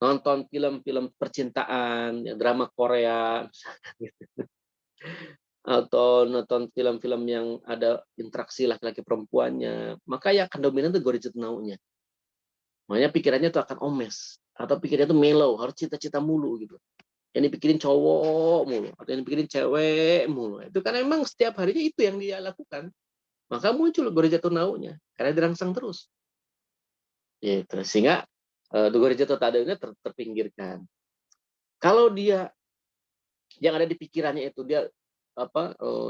nonton film-film percintaan, ya, drama Korea, misalkan gitu. Atau nonton film-film yang ada interaksi laki-laki perempuannya, maka yang akan dominan itu gorejet naunya. Makanya pikirannya itu akan omes, atau pikirannya itu mellow, harus cita-cita mulu gitu. Yang dipikirin cowok mulu, atau yang dipikirin cewek mulu. Itu kan emang setiap harinya itu yang dia lakukan. Maka muncul gorejet naunya, karena dirangsang terus. Gitu. Sehingga gorejet tadanya terpinggirkan. Kalau dia yang ada di pikirannya itu dia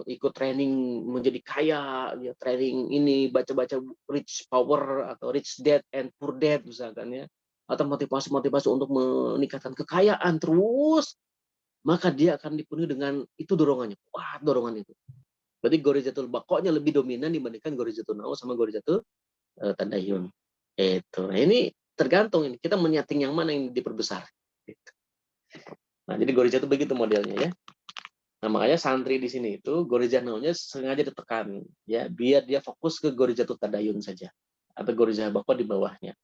ikut training menjadi kaya, dia training ini baca-baca Rich Power atau Rich Dad and Poor Dad misalkan ya, atau motivasi-motivasi untuk meningkatkan kekayaan terus, maka dia akan dipenuhi dengan itu dorongannya, kuat dorongan itu. Berarti Gorizatul Baqo'nya lebih dominan dibandingkan Gorizatul Nau sama Gorizatul Tadayun. Itu. Nah, ini tergantung ini kita menyating yang mana yang diperbesar. Gitu. Nah, jadi Gorizatul begitu modelnya ya. Nah, makanya santri di sini itu Goriza naunya sengaja ditekan ya, biar dia fokus ke Gorizatul Tadayun saja atau Goriza Baqo di bawahnya.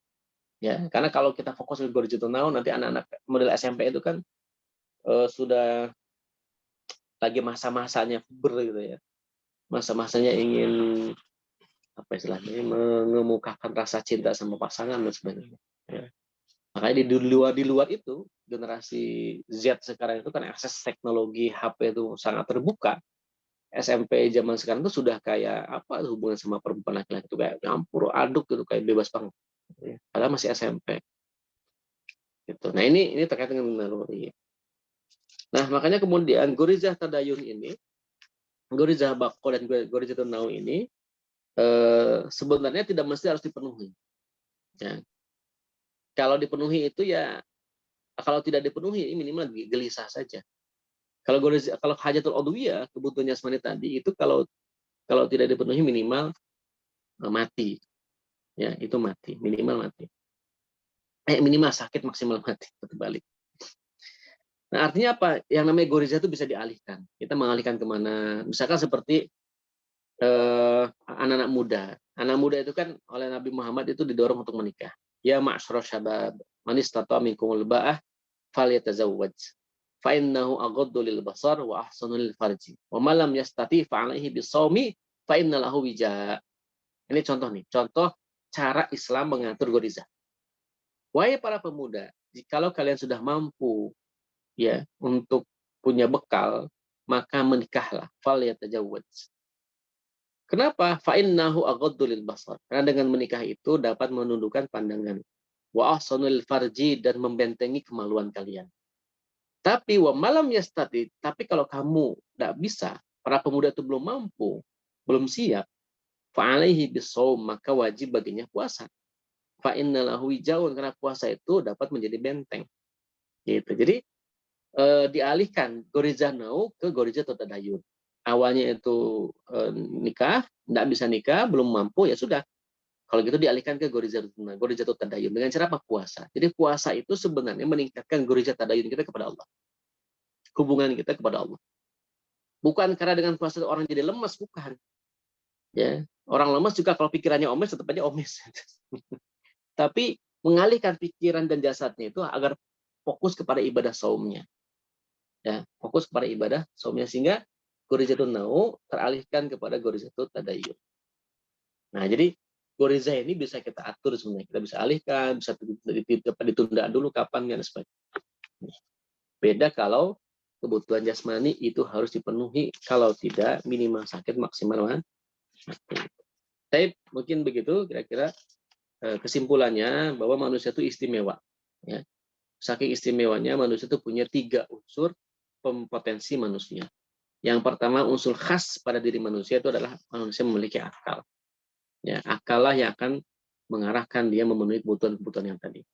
Ya, karena kalau kita fokus ke Gorizatul Nau nanti anak-anak model SMP itu kan sudah lagi masa-masanya puber gitu ya. Masa-masanya ingin apa istilahnya mengemukakan rasa cinta sama pasangan dan sebagainya. Ya. Makanya di luar itu generasi Z sekarang itu kan akses teknologi HP itu sangat terbuka. SMP zaman sekarang tuh sudah kayak apa hubungan sama perempuan laki-laki itu kayak nyampur aduk gitu kayak bebas banget. Padahal masih SMP. Gitu. Nah ini terkait dengan naluri. Nah makanya kemudian Gorizah Tadayun ini, Gorizah Baqo dan Gorizah Tunau ini sebenarnya tidak mesti harus dipenuhi. Ya. Kalau dipenuhi itu ya, kalau tidak dipenuhi minimal gelisah saja. Kalau hajatul udhiyah kebutuhan jasmani tadi itu kalau tidak dipenuhi minimal mati. Ya, itu mati, minimal mati. Minimal sakit, maksimal mati, terbalik. Nah, artinya apa? Yang namanya goriza itu bisa dialihkan. Kita mengalihkan kemana? Misalkan seperti anak-anak muda. Anak muda itu kan oleh Nabi Muhammad itu didorong untuk menikah. Ya ma'syarul syabab, man istata'a minkumul ba'ah falyatazawwaj. Fa innahu aghaddu lil basar wa ahsanu lil farji. Wa man lam yastati fa 'alaihi bisawmi fa innalahu wija. Ini contoh nih, contoh cara Islam mengatur goriza. Wahai para pemuda, jikalau kalian sudah mampu ya untuk punya bekal, maka menikahlah. Falyatazawwaj. Kenapa? Fa'innahu aghaddu lil basar. Karena dengan menikah itu dapat menundukkan pandangan. Wa ahsanul farji dan membentengi kemaluan kalian. Tapi wa malam yastati, tapi kalau kamu tidak bisa, para pemuda itu belum mampu, belum siap, fa'alaihi bisawm, maka wajib baginya puasa. Fa'innalahu wijaun, karena puasa itu dapat menjadi benteng. Gitu. Jadi dialihkan gorizah nau ke gorizah tadayun. Awalnya itu nikah, tidak bisa nikah, belum mampu, ya sudah. Kalau gitu dialihkan ke gorizah tadayun. Dengan cara apa? Puasa. Jadi puasa itu sebenarnya meningkatkan gorizah tadayun kita kepada Allah. Hubungan kita kepada Allah. Bukan karena dengan puasa orang jadi lemas, bukan. Ya, orang lemas juga kalau pikirannya omes, tetap aja omes. Tapi mengalihkan pikiran dan jasadnya itu agar fokus kepada ibadah saumnya. Ya, fokus kepada ibadah saumnya sehingga gorizatun nau teralihkan kepada gorizatun tadayun. Nah, jadi goriza ini bisa kita atur sebenarnya. Kita bisa alihkan, bisa ditunda dulu kapan dan sebagainya. Beda kalau kebutuhan jasmani itu harus dipenuhi, kalau tidak minimal sakit maksimal mati. Tapi mungkin begitu kira-kira kesimpulannya bahwa manusia itu istimewa. Ya. Saking istimewanya manusia itu punya 3 unsur potensi manusia. Yang pertama, unsur khas pada diri manusia itu adalah manusia memiliki akal. Ya, akal lah yang akan mengarahkan dia memenuhi kebutuhan-kebutuhan yang tadi.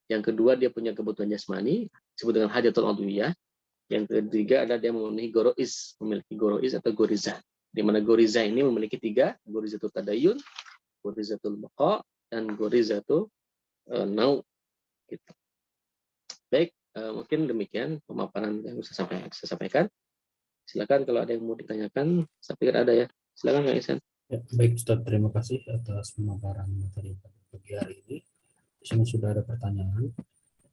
Yang kedua, dia punya kebutuhan jasmani, disebut dengan hajatul udhiyah. Yang ketiga adalah dia memenuhi gorois, memiliki gorois atau goriza. Di mana goriza ini memiliki 3, gorizatul tadayun, gorizatul baqa, dan gorizatul nau. Gitu. Baik, mungkin demikian pemaparan yang bisa saya sampaikan. Silakan kalau ada yang mau ditanyakan, saya pikir ada ya. Silakan Kang Ihsan. Ya, baik Ustaz, terima kasih atas pemaparan materi pada pagi hari ini. Di sini sudah ada pertanyaan.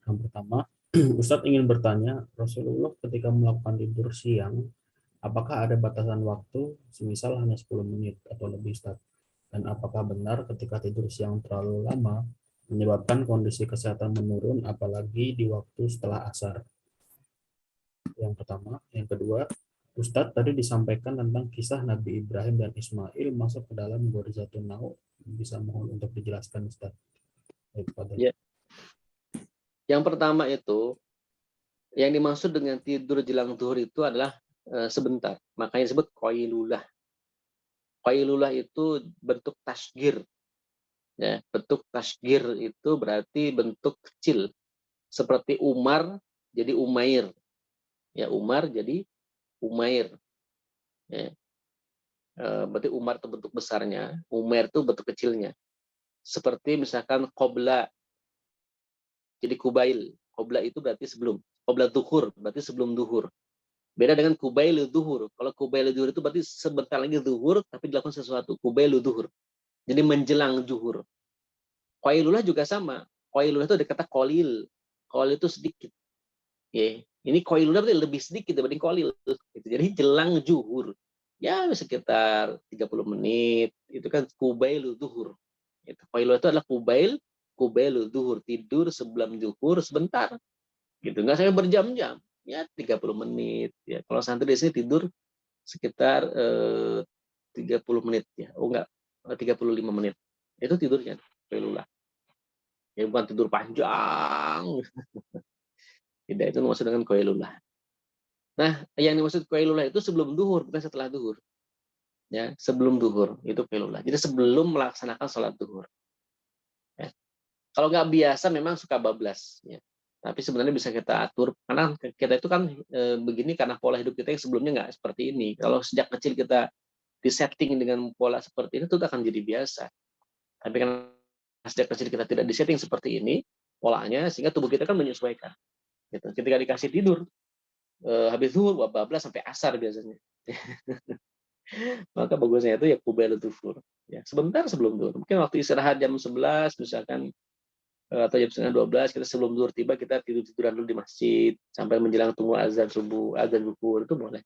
Yang pertama, Ustadz ingin bertanya, Rasulullah ketika melakukan tidur siang, apakah ada batasan waktu, semisal hanya 10 menit atau lebih, Ustadz? Dan apakah benar ketika tidur siang terlalu lama menyebabkan kondisi kesehatan menurun, apalagi di waktu setelah asar? Yang pertama. Yang kedua, Ustadz tadi disampaikan tentang kisah Nabi Ibrahim dan Ismail masuk ke dalam Gorizatun Nau. Bisa mohon untuk dijelaskan, Ustadz? Ya. Yang pertama itu, yang dimaksud dengan tidur jelang zuhur itu adalah sebentar. Makanya disebut qailulah. Qailulah itu bentuk tasgir. Ya, bentuk tasgir itu berarti bentuk kecil. Seperti Umar jadi Umair. Ya, Umar jadi Umair. Ya. Berarti Umar itu bentuk besarnya, Umair itu bentuk kecilnya. Seperti misalkan Qobla jadi Kubail. Qobla itu berarti sebelum. Qobla duhur berarti sebelum duhur. Beda dengan Kubail duhur. Kalau Kubail duhur itu berarti sebentar lagi duhur, tapi dilakukan sesuatu. Kubail duhur. Jadi menjelang duhur. Qailullah juga sama. Qailullah itu ada kata kolil. Kolil itu sedikit. Ya. Ini qailullah berarti lebih sedikit dibanding kolil. Jadi jelang zuhur. Ya sekitar 30 menit. Itu kan Kubail duhur. Qailullah itu adalah Kubail duhur. Tidur sebelum zuhur sebentar. Gitu. Nggak sampai berjam-jam. Ya 30 menit. Ya. Kalau santri di sini tidur sekitar 30 menit. Ya. Oh enggak, 35 menit. Itu tidurnya. Qailullah. Ya bukan tidur panjang. Tidak, itu maksud dengan qailullah. Nah, yang dimaksud qailullah itu sebelum duhur, bukan setelah duhur. Ya, sebelum duhur itu qailullah. Jadi sebelum melaksanakan sholat duhur. Ya. Kalau nggak biasa memang suka bablas. Ya. Tapi sebenarnya bisa kita atur karena kita itu kan begini karena pola hidup kita yang sebelumnya nggak seperti ini. Kalau sejak kecil kita disetting dengan pola seperti ini, itu akan jadi biasa. Tapi karena sejak kecil kita tidak disetting seperti ini polanya, sehingga tubuh kita kan menyesuaikan. Gitu. Ketika dikasih tidur, habis zuhur bablas sampai asar biasanya. Maka bagusnya itu ya kubail duhur. Ya, sebentar sebelum duhur. Mungkin waktu istirahat jam 11 misalkan atau jam setengah 12 kita sebelum duhur tiba kita tiduran dulu di masjid sampai menjelang tunggu azan subuh, azan zuhur itu boleh.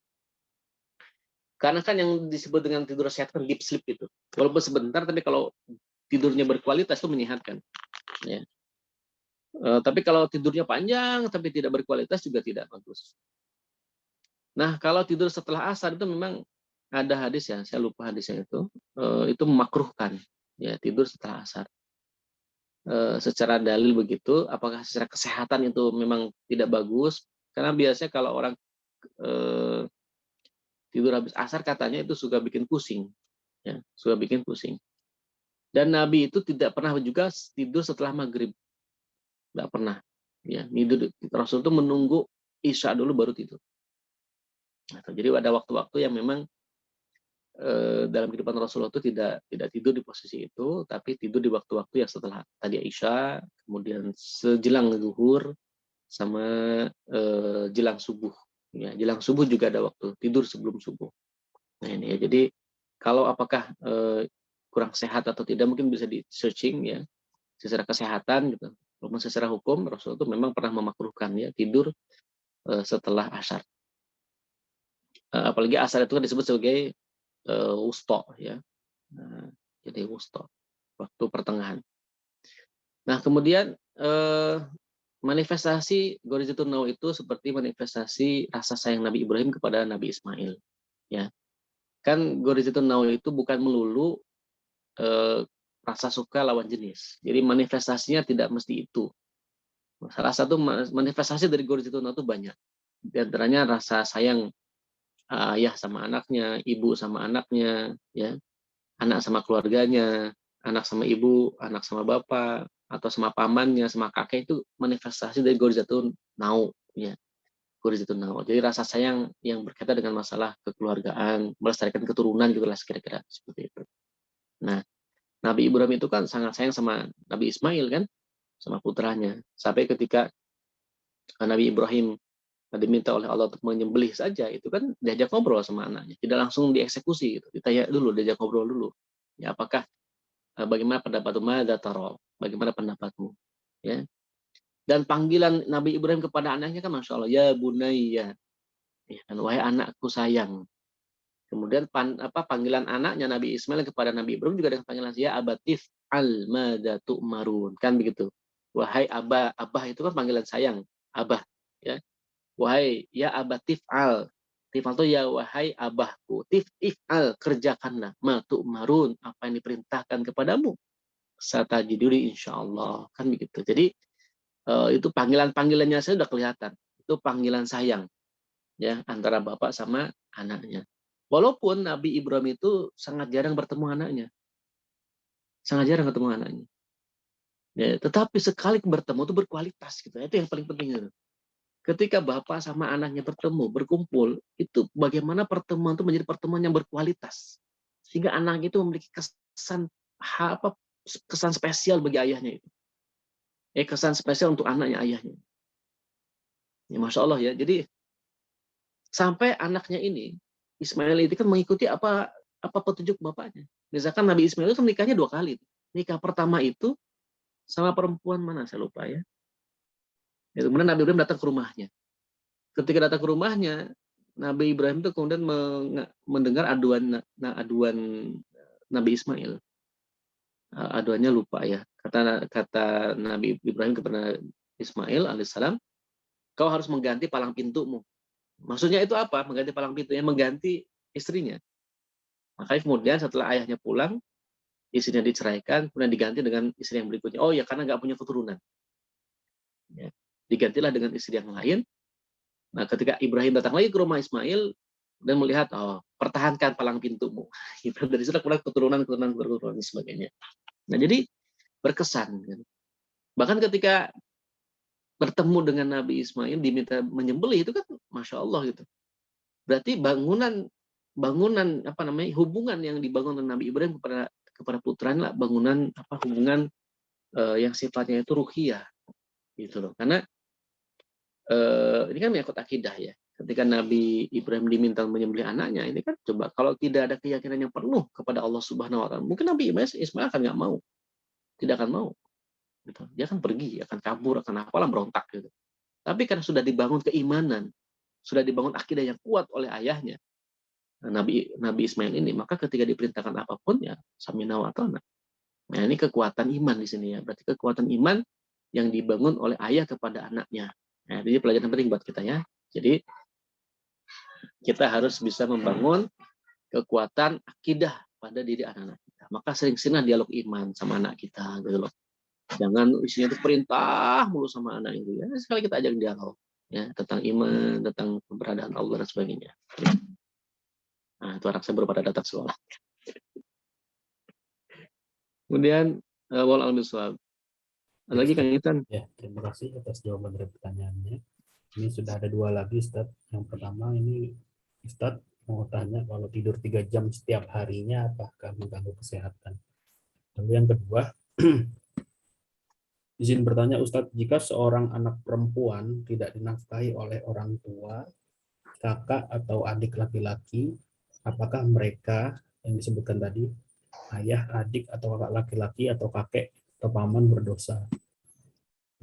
Karena kan yang disebut dengan tidur sehat kan deep sleep itu. Walaupun sebentar tapi kalau tidurnya berkualitas itu menyehatkan. Ya. Tapi kalau tidurnya panjang tapi tidak berkualitas juga tidak bagus. Nah, kalau tidur setelah asar itu memang ada hadis ya, saya lupa hadisnya itu memakruhkan ya tidur setelah asar. Secara dalil begitu, apakah secara kesehatan itu memang tidak bagus? Karena biasanya kalau orang tidur habis asar katanya itu suka bikin pusing, ya, suka bikin pusing. Dan Nabi itu tidak pernah juga tidur setelah maghrib, nggak pernah. Ya, tidur Rasul itu menunggu Isya dulu baru tidur. Nah, jadi ada waktu-waktu yang memang dalam kehidupan Rasulullah itu tidak tidur di posisi itu, tapi tidur di waktu-waktu yang setelah tadi Isya, kemudian sejelang zuhur, sama jelang subuh. Ya, jelang subuh juga ada waktu tidur sebelum subuh. Nah ini ya, jadi kalau apakah kurang sehat atau tidak mungkin bisa di searching ya, secara kesehatan gitu. Walaupun secara hukum Rasul itu memang pernah memakruhkan ya tidur setelah asar. Apalagi asar itu kan disebut sebagai wusto ya. Nah, jadi wusto, waktu pertengahan. Nah kemudian manifestasi Ghorizatul Naw itu seperti manifestasi rasa sayang Nabi Ibrahim kepada Nabi Ismail. Ya, kan Ghorizatul Naw itu bukan melulu rasa suka lawan jenis. Jadi manifestasinya tidak mesti itu. Salah satu manifestasi dari Ghorizatul Naw itu banyak. Di antaranya rasa sayang ayah sama anaknya, ibu sama anaknya, ya, anak sama keluarganya, anak sama ibu, anak sama bapak, atau sama pamannya, sama kakek itu manifestasi dari Ghorizatul Naw, ya. Ghorizatul Naw. Jadi rasa sayang yang berkaitan dengan masalah kekeluargaan, melestarikan keturunan gitu lah kira-kira seperti itu. Nah, Nabi Ibrahim itu kan sangat sayang sama Nabi Ismail kan, sama putranya. Sampai ketika Nabi Ibrahim diminta oleh Allah untuk menyembelih saja, itu kan diajak ngobrol sama anaknya, tidak langsung dieksekusi gitu. Ditanya dulu, diajak ngobrol dulu. Ya, apakah bagaimana pendapatmu? Madza tara? Bagaimana pendapatmu? Ya. Dan panggilan Nabi Ibrahim kepada anaknya kan Masya Allah, ya bunayya, ya, kan, wahai anakku sayang. Kemudian panggilan anaknya Nabi Ismail kepada Nabi Ibrahim juga dengan panggilan ya abatif al madatu marun, kan begitu. Wahai abah, abah itu kan panggilan sayang, abah, ya. Wahai ya abatif al, tifal itu ya wahai abahku, al kerjakanlah matu marun, apa yang diperintahkan kepadamu. Satajiduri insyaallah, kan begitu. Jadi itu panggilannya saya sudah kelihatan. Itu panggilan sayang ya antara bapak sama anaknya. Walaupun Nabi Ibrahim itu sangat jarang bertemu anaknya. Sangat jarang ketemu anaknya. Ya, tetapi sekali bertemu itu berkualitas gitu. Itu yang paling penting itu. Ketika bapak sama anaknya bertemu, berkumpul, itu bagaimana pertemuan itu menjadi pertemuan yang berkualitas. Sehingga anak itu memiliki kesan spesial bagi ayahnya itu. Kesan spesial untuk anaknya ayahnya. Ya, Masya Allah ya. Jadi sampai anaknya ini Ismail itu kan mengikuti apa petunjuk bapaknya. Misalkan Nabi Ismail itu nikahnya 2 kali. Nikah pertama itu sama perempuan mana saya lupa ya. Kemudian Nabi Ibrahim datang ke rumahnya. Ketika datang ke rumahnya, Nabi Ibrahim itu kemudian mendengar aduan Nabi Ismail. Aduannya lupa ya. Kata Nabi Ibrahim kepada Ismail alaihissalam, kau harus mengganti palang pintumu. Maksudnya itu apa? Mengganti palang pintunya, mengganti istrinya. Makanya kemudian setelah ayahnya pulang, istrinya diceraikan, kemudian diganti dengan istri yang berikutnya. Oh ya, karena nggak punya keturunan. Ya. Digantilah dengan istri yang lain. Nah, ketika Ibrahim datang lagi ke rumah Ismail dan melihat, oh, pertahankan palang pintumu. Gitu. Dari situ kemudian keturunan dan sebagainya. Nah, jadi berkesan. Kan. Bahkan ketika bertemu dengan Nabi Ismail diminta menyembelih itu kan Masya Allah gitu. Berarti hubungan yang dibangun oleh Nabi Ibrahim kepada putranya lah, hubungan yang sifatnya itu ruhiyah gitu loh. Karena ini kan menyangkut akidah ya. Ketika Nabi Ibrahim diminta menyembelih anaknya, ini kan coba kalau tidak ada keyakinan yang penuh kepada Allah Subhanahu wa taala, mungkin Nabi Ismail akan nggak mau. Tidak akan mau. Gitu. Dia akan pergi, akan kabur, akan apalah berontak gitu. Tapi karena sudah dibangun keimanan, sudah dibangun akidah yang kuat oleh ayahnya, Nabi Ismail ini, maka ketika diperintahkan apapun ya samina wa ta'na. Nah, ini kekuatan iman di sini ya. Berarti kekuatan iman yang dibangun oleh ayah kepada anaknya. Nah, ini pelajaran penting buat kita ya. Jadi kita harus bisa membangun kekuatan akidah pada diri anak-anak kita. Maka sering-sering dialog iman sama anak kita gitu loh. Jangan isinya itu perintah mulu sama anak itu ya. Sekali kita ajak dialog ya tentang iman, tentang keberadaan Allah dan sebagainya. Nah, itu anak saya baru pada datang sekolah. Kemudian wal al-miswab. Ada lagi Kang Intan? Ya, terima kasih atas jawaban dari pertanyaannya. Ini sudah ada 2 lagi, Ustaz. Yang pertama ini Ustaz mau tanya, kalau tidur 3 jam setiap harinya apakah mengganggu kesehatan? Lalu yang kedua, izin bertanya Ustadz, jika seorang anak perempuan tidak dinafkahi oleh orang tua, kakak atau adik laki-laki, apakah mereka yang disebutkan tadi, ayah, adik, atau kakak laki-laki, atau kakek, atau paman berdosa?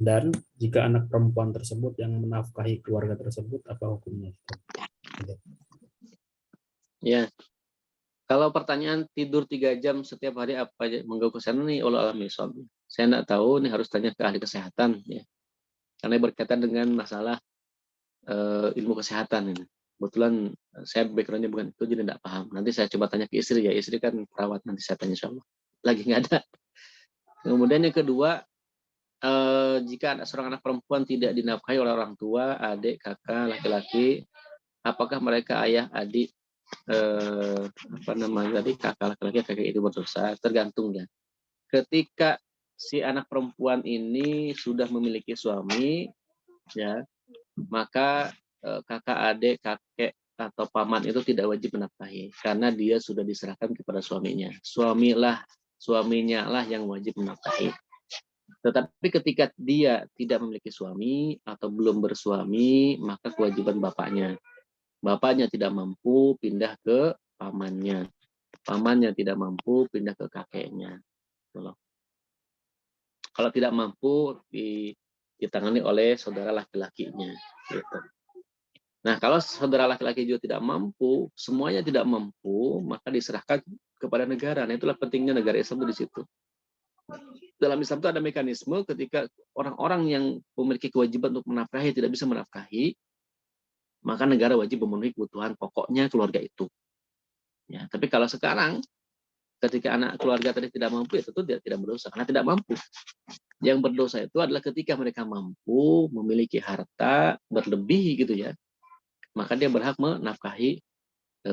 Dan jika anak perempuan tersebut yang menafkahi keluarga tersebut, apa hukumnya? Ya, kalau pertanyaan tidur 3 jam setiap hari apa aja mengganggu kesehatan nih, Allah alam bisawab. Saya nggak tahu, nih harus tanya ke ahli kesehatan ya. Karena berkaitan dengan masalah ilmu kesehatan ini. Kebetulan saya backgroundnya bukan itu, jadi tidak paham. Nanti saya coba tanya ke istri ya. Istri kan perawat, nanti saya tanya insya Allah. Lagi nggak ada. Kemudian yang kedua, jika ada seorang anak perempuan tidak dinafkahi oleh orang tua, adik, kakak, laki-laki, apakah mereka ayah, adik, apa namanya tadi, kakak laki-laki, kakek itu berdosa? Tergantung ya. Ketika si anak perempuan ini sudah memiliki suami, ya, maka kakak, adik, kakek atau paman itu tidak wajib menafkahi karena dia sudah diserahkan kepada suaminya. Suaminya lah yang wajib menafkahi. Tetapi ketika dia tidak memiliki suami atau belum bersuami, maka kewajiban bapaknya. Bapaknya tidak mampu, pindah ke pamannya. Pamannya tidak mampu, pindah ke kakeknya. Kalau tidak mampu, ditangani oleh saudara laki-lakinya. Gitu. Nah, kalau saudara laki-laki juga tidak mampu, semuanya tidak mampu, maka diserahkan kepada negara. Nah, itulah pentingnya negara Islam di situ. Dalam Islam itu ada mekanisme ketika orang-orang yang memiliki kewajiban untuk menafkahi tidak bisa menafkahi, maka negara wajib memenuhi kebutuhan pokoknya keluarga itu. Ya, tapi kalau sekarang ketika anak keluarga tadi tidak mampu, ya tentu dia tidak berdosa karena tidak mampu. Yang berdosa itu adalah ketika mereka mampu memiliki harta berlebih gitu ya, maka dia berhak menafkahi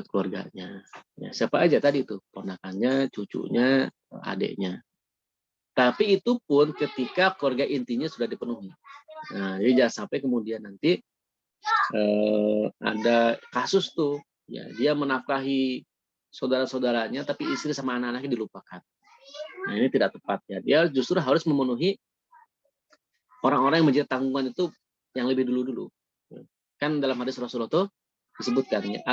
keluarganya. Ya, siapa aja tadi itu, ponakannya, cucunya, adiknya. Tapi itu pun ketika keluarga intinya sudah dipenuhi. Nah, jadi jangan sampai kemudian nanti ada kasus tuh, ya dia menafkahi saudara-saudaranya, tapi istri sama anak-anaknya dilupakan. Nah, ini tidak tepat ya. Dia justru harus memenuhi orang-orang yang menjadi tanggungan itu yang lebih dulu-dulu. Kan dalam hadis Rasulullah itu disebutkan ya,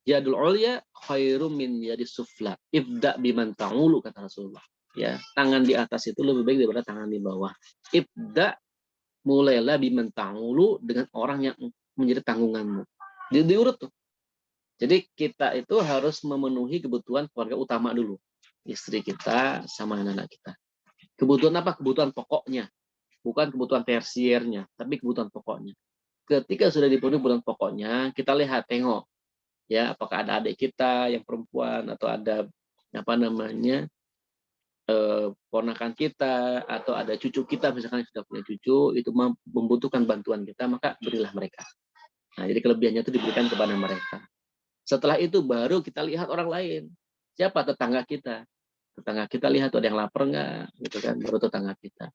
yadul ulya khairum min yadis sufla. Ibda biman ta'ulu, kata Rasulullah. Ya, tangan di atas itu lebih baik daripada tangan di bawah. Ibda, mulailah biman ta'ulu, dengan orang yang menjadi tanggunganmu. Diurut tuh. Jadi kita itu harus memenuhi kebutuhan keluarga utama dulu. Istri kita sama anak-anak kita. Kebutuhan apa? Kebutuhan pokoknya. Bukan kebutuhan tersiernya, tapi kebutuhan pokoknya. Ketika sudah dipenuhi kebutuhan pokoknya, kita lihat, tengok. Ya, apakah ada adik kita yang perempuan atau ada apa namanya ponakan kita atau ada cucu kita misalkan sudah punya cucu itu membutuhkan bantuan kita, maka berilah mereka. Nah, jadi kelebihannya itu diberikan kepada mereka. Setelah itu baru kita lihat orang lain. Siapa? Tetangga kita. Tetangga kita lihat ada yang lapar nggak, gitu kan? Baru tetangga kita.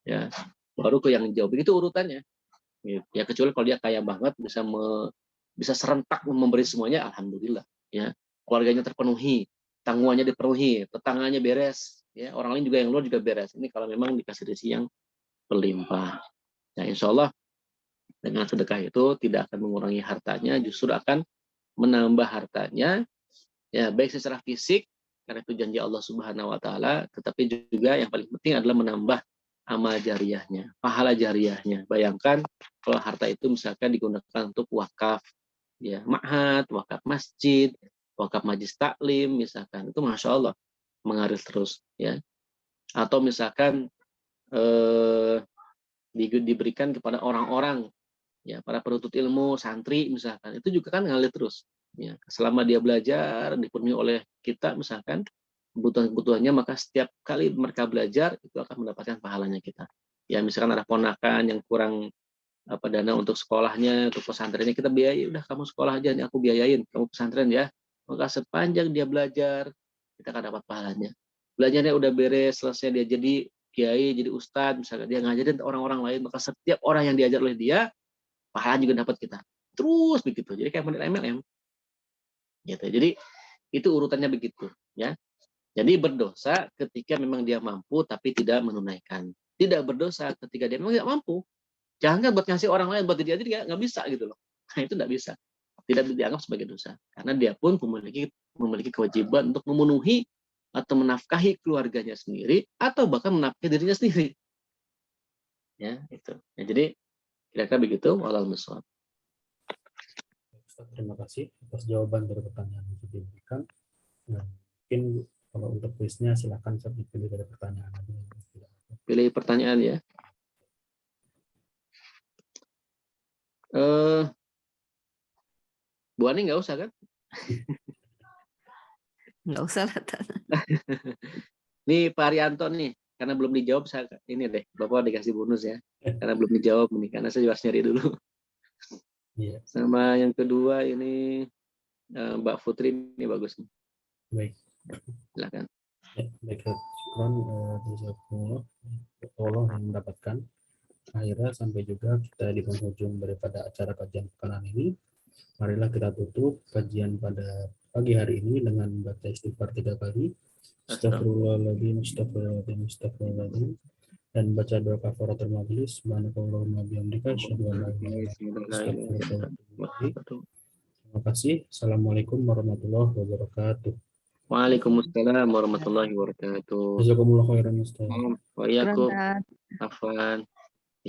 Ya, baru ke yang jauh. Begitu urutannya. Ya kecuali kalau dia kaya banget bisa serentak memberi semuanya, alhamdulillah. Ya, keluarganya terpenuhi, tanggungannya dipenuhi, tetangganya beres. Ya, orang lain juga yang luar juga beres. Ini kalau memang dikasih rezeki yang berlimpah. Nah, insya Allah dengan sedekah itu tidak akan mengurangi hartanya, justru akan menambah hartanya, ya baik secara fisik karena itu janji Allah Subhanahu Wa Taala, tetapi juga yang paling penting adalah menambah amal jariahnya, pahala jariahnya. Bayangkan kalau harta itu misalkan digunakan untuk wakaf, ya ma'had, wakaf masjid, wakaf majlis taklim, misalkan itu masya Allah mengalir terus, ya. Atau misalkan diberikan kepada orang-orang, ya para penuntut ilmu, santri misalkan, itu juga kan ngalir terus. Ya, selama dia belajar dipenuhi oleh kita misalkan kebutuhan-kebutuhannya, maka setiap kali mereka belajar itu akan mendapatkan pahalanya kita. Ya misalkan ada ponakan yang kurang dana untuk sekolahnya, untuk pesantrennya, kita biayai, udah kamu sekolah aja nih, aku biayain, kamu pesantren ya. Maka sepanjang dia belajar kita akan dapat pahalanya. Belajarnya udah beres, selesai dia jadi kiai, jadi ustadz, misalnya dia ngajarin orang-orang lain, maka setiap orang yang diajar oleh dia, pahala juga dapat kita. Terus begitu. Jadi kayak model MLM. Gitu. Jadi itu urutannya begitu, ya. Jadi berdosa ketika memang dia mampu tapi tidak menunaikan. Tidak berdosa ketika dia memang tidak mampu. Jangan kan buat ngasih orang lain, buat diri dia nggak bisa gitu loh. Nah, itu nggak bisa. Tidak dianggap sebagai dosa. Karena dia pun memiliki kewajiban untuk memenuhi atau menafkahi keluarganya sendiri atau bahkan menafkahi dirinya sendiri. Ya, itu. Ya, jadi kira-kira begitu. Wallahu a'lam. Ustaz, terima kasih atas jawaban dari pertanyaan yang sudah diberikan. Nah, mungkin kalau untuk kuisnya silakan saya pilih dari pertanyaan. Pilih pertanyaan ya. Bu Ani nggak usah kan? Nggak usah lah. Tat. Nih Pak Arianto nih, karena belum dijawab saya ini deh, Bapak dikasih bonus ya. Karena belum dijawab nih, karena saya harus nyari dulu. Iya. Sama yang kedua ini Mbak Putri ini bagus nih. Baik. Silakan. Ya, baik. Syukran jazakumullah. Allah yang mendapatkan. Akhirnya sampai juga kita di penghujung daripada acara kajian pekan ini. Marilah kita tutup kajian pada pagi hari ini dengan baca istighfar 3 kali. Astagfirullahaladzim, astagfirullahaladzim, astagfirullahaladzim. Dan baca doa kafaratul majlis. Subhanakallahumma bihamdika asyhadu an la ilaha illa anta astaghfiruka wa atubu ilaik. Terima kasih. Assalamualaikum warahmatullahi wabarakatuh. Waalaikumsalam warahmatullahi wabarakatuh. Jazakumullah khairan Ustaz. Wa iyyakum. Tat. Afwan.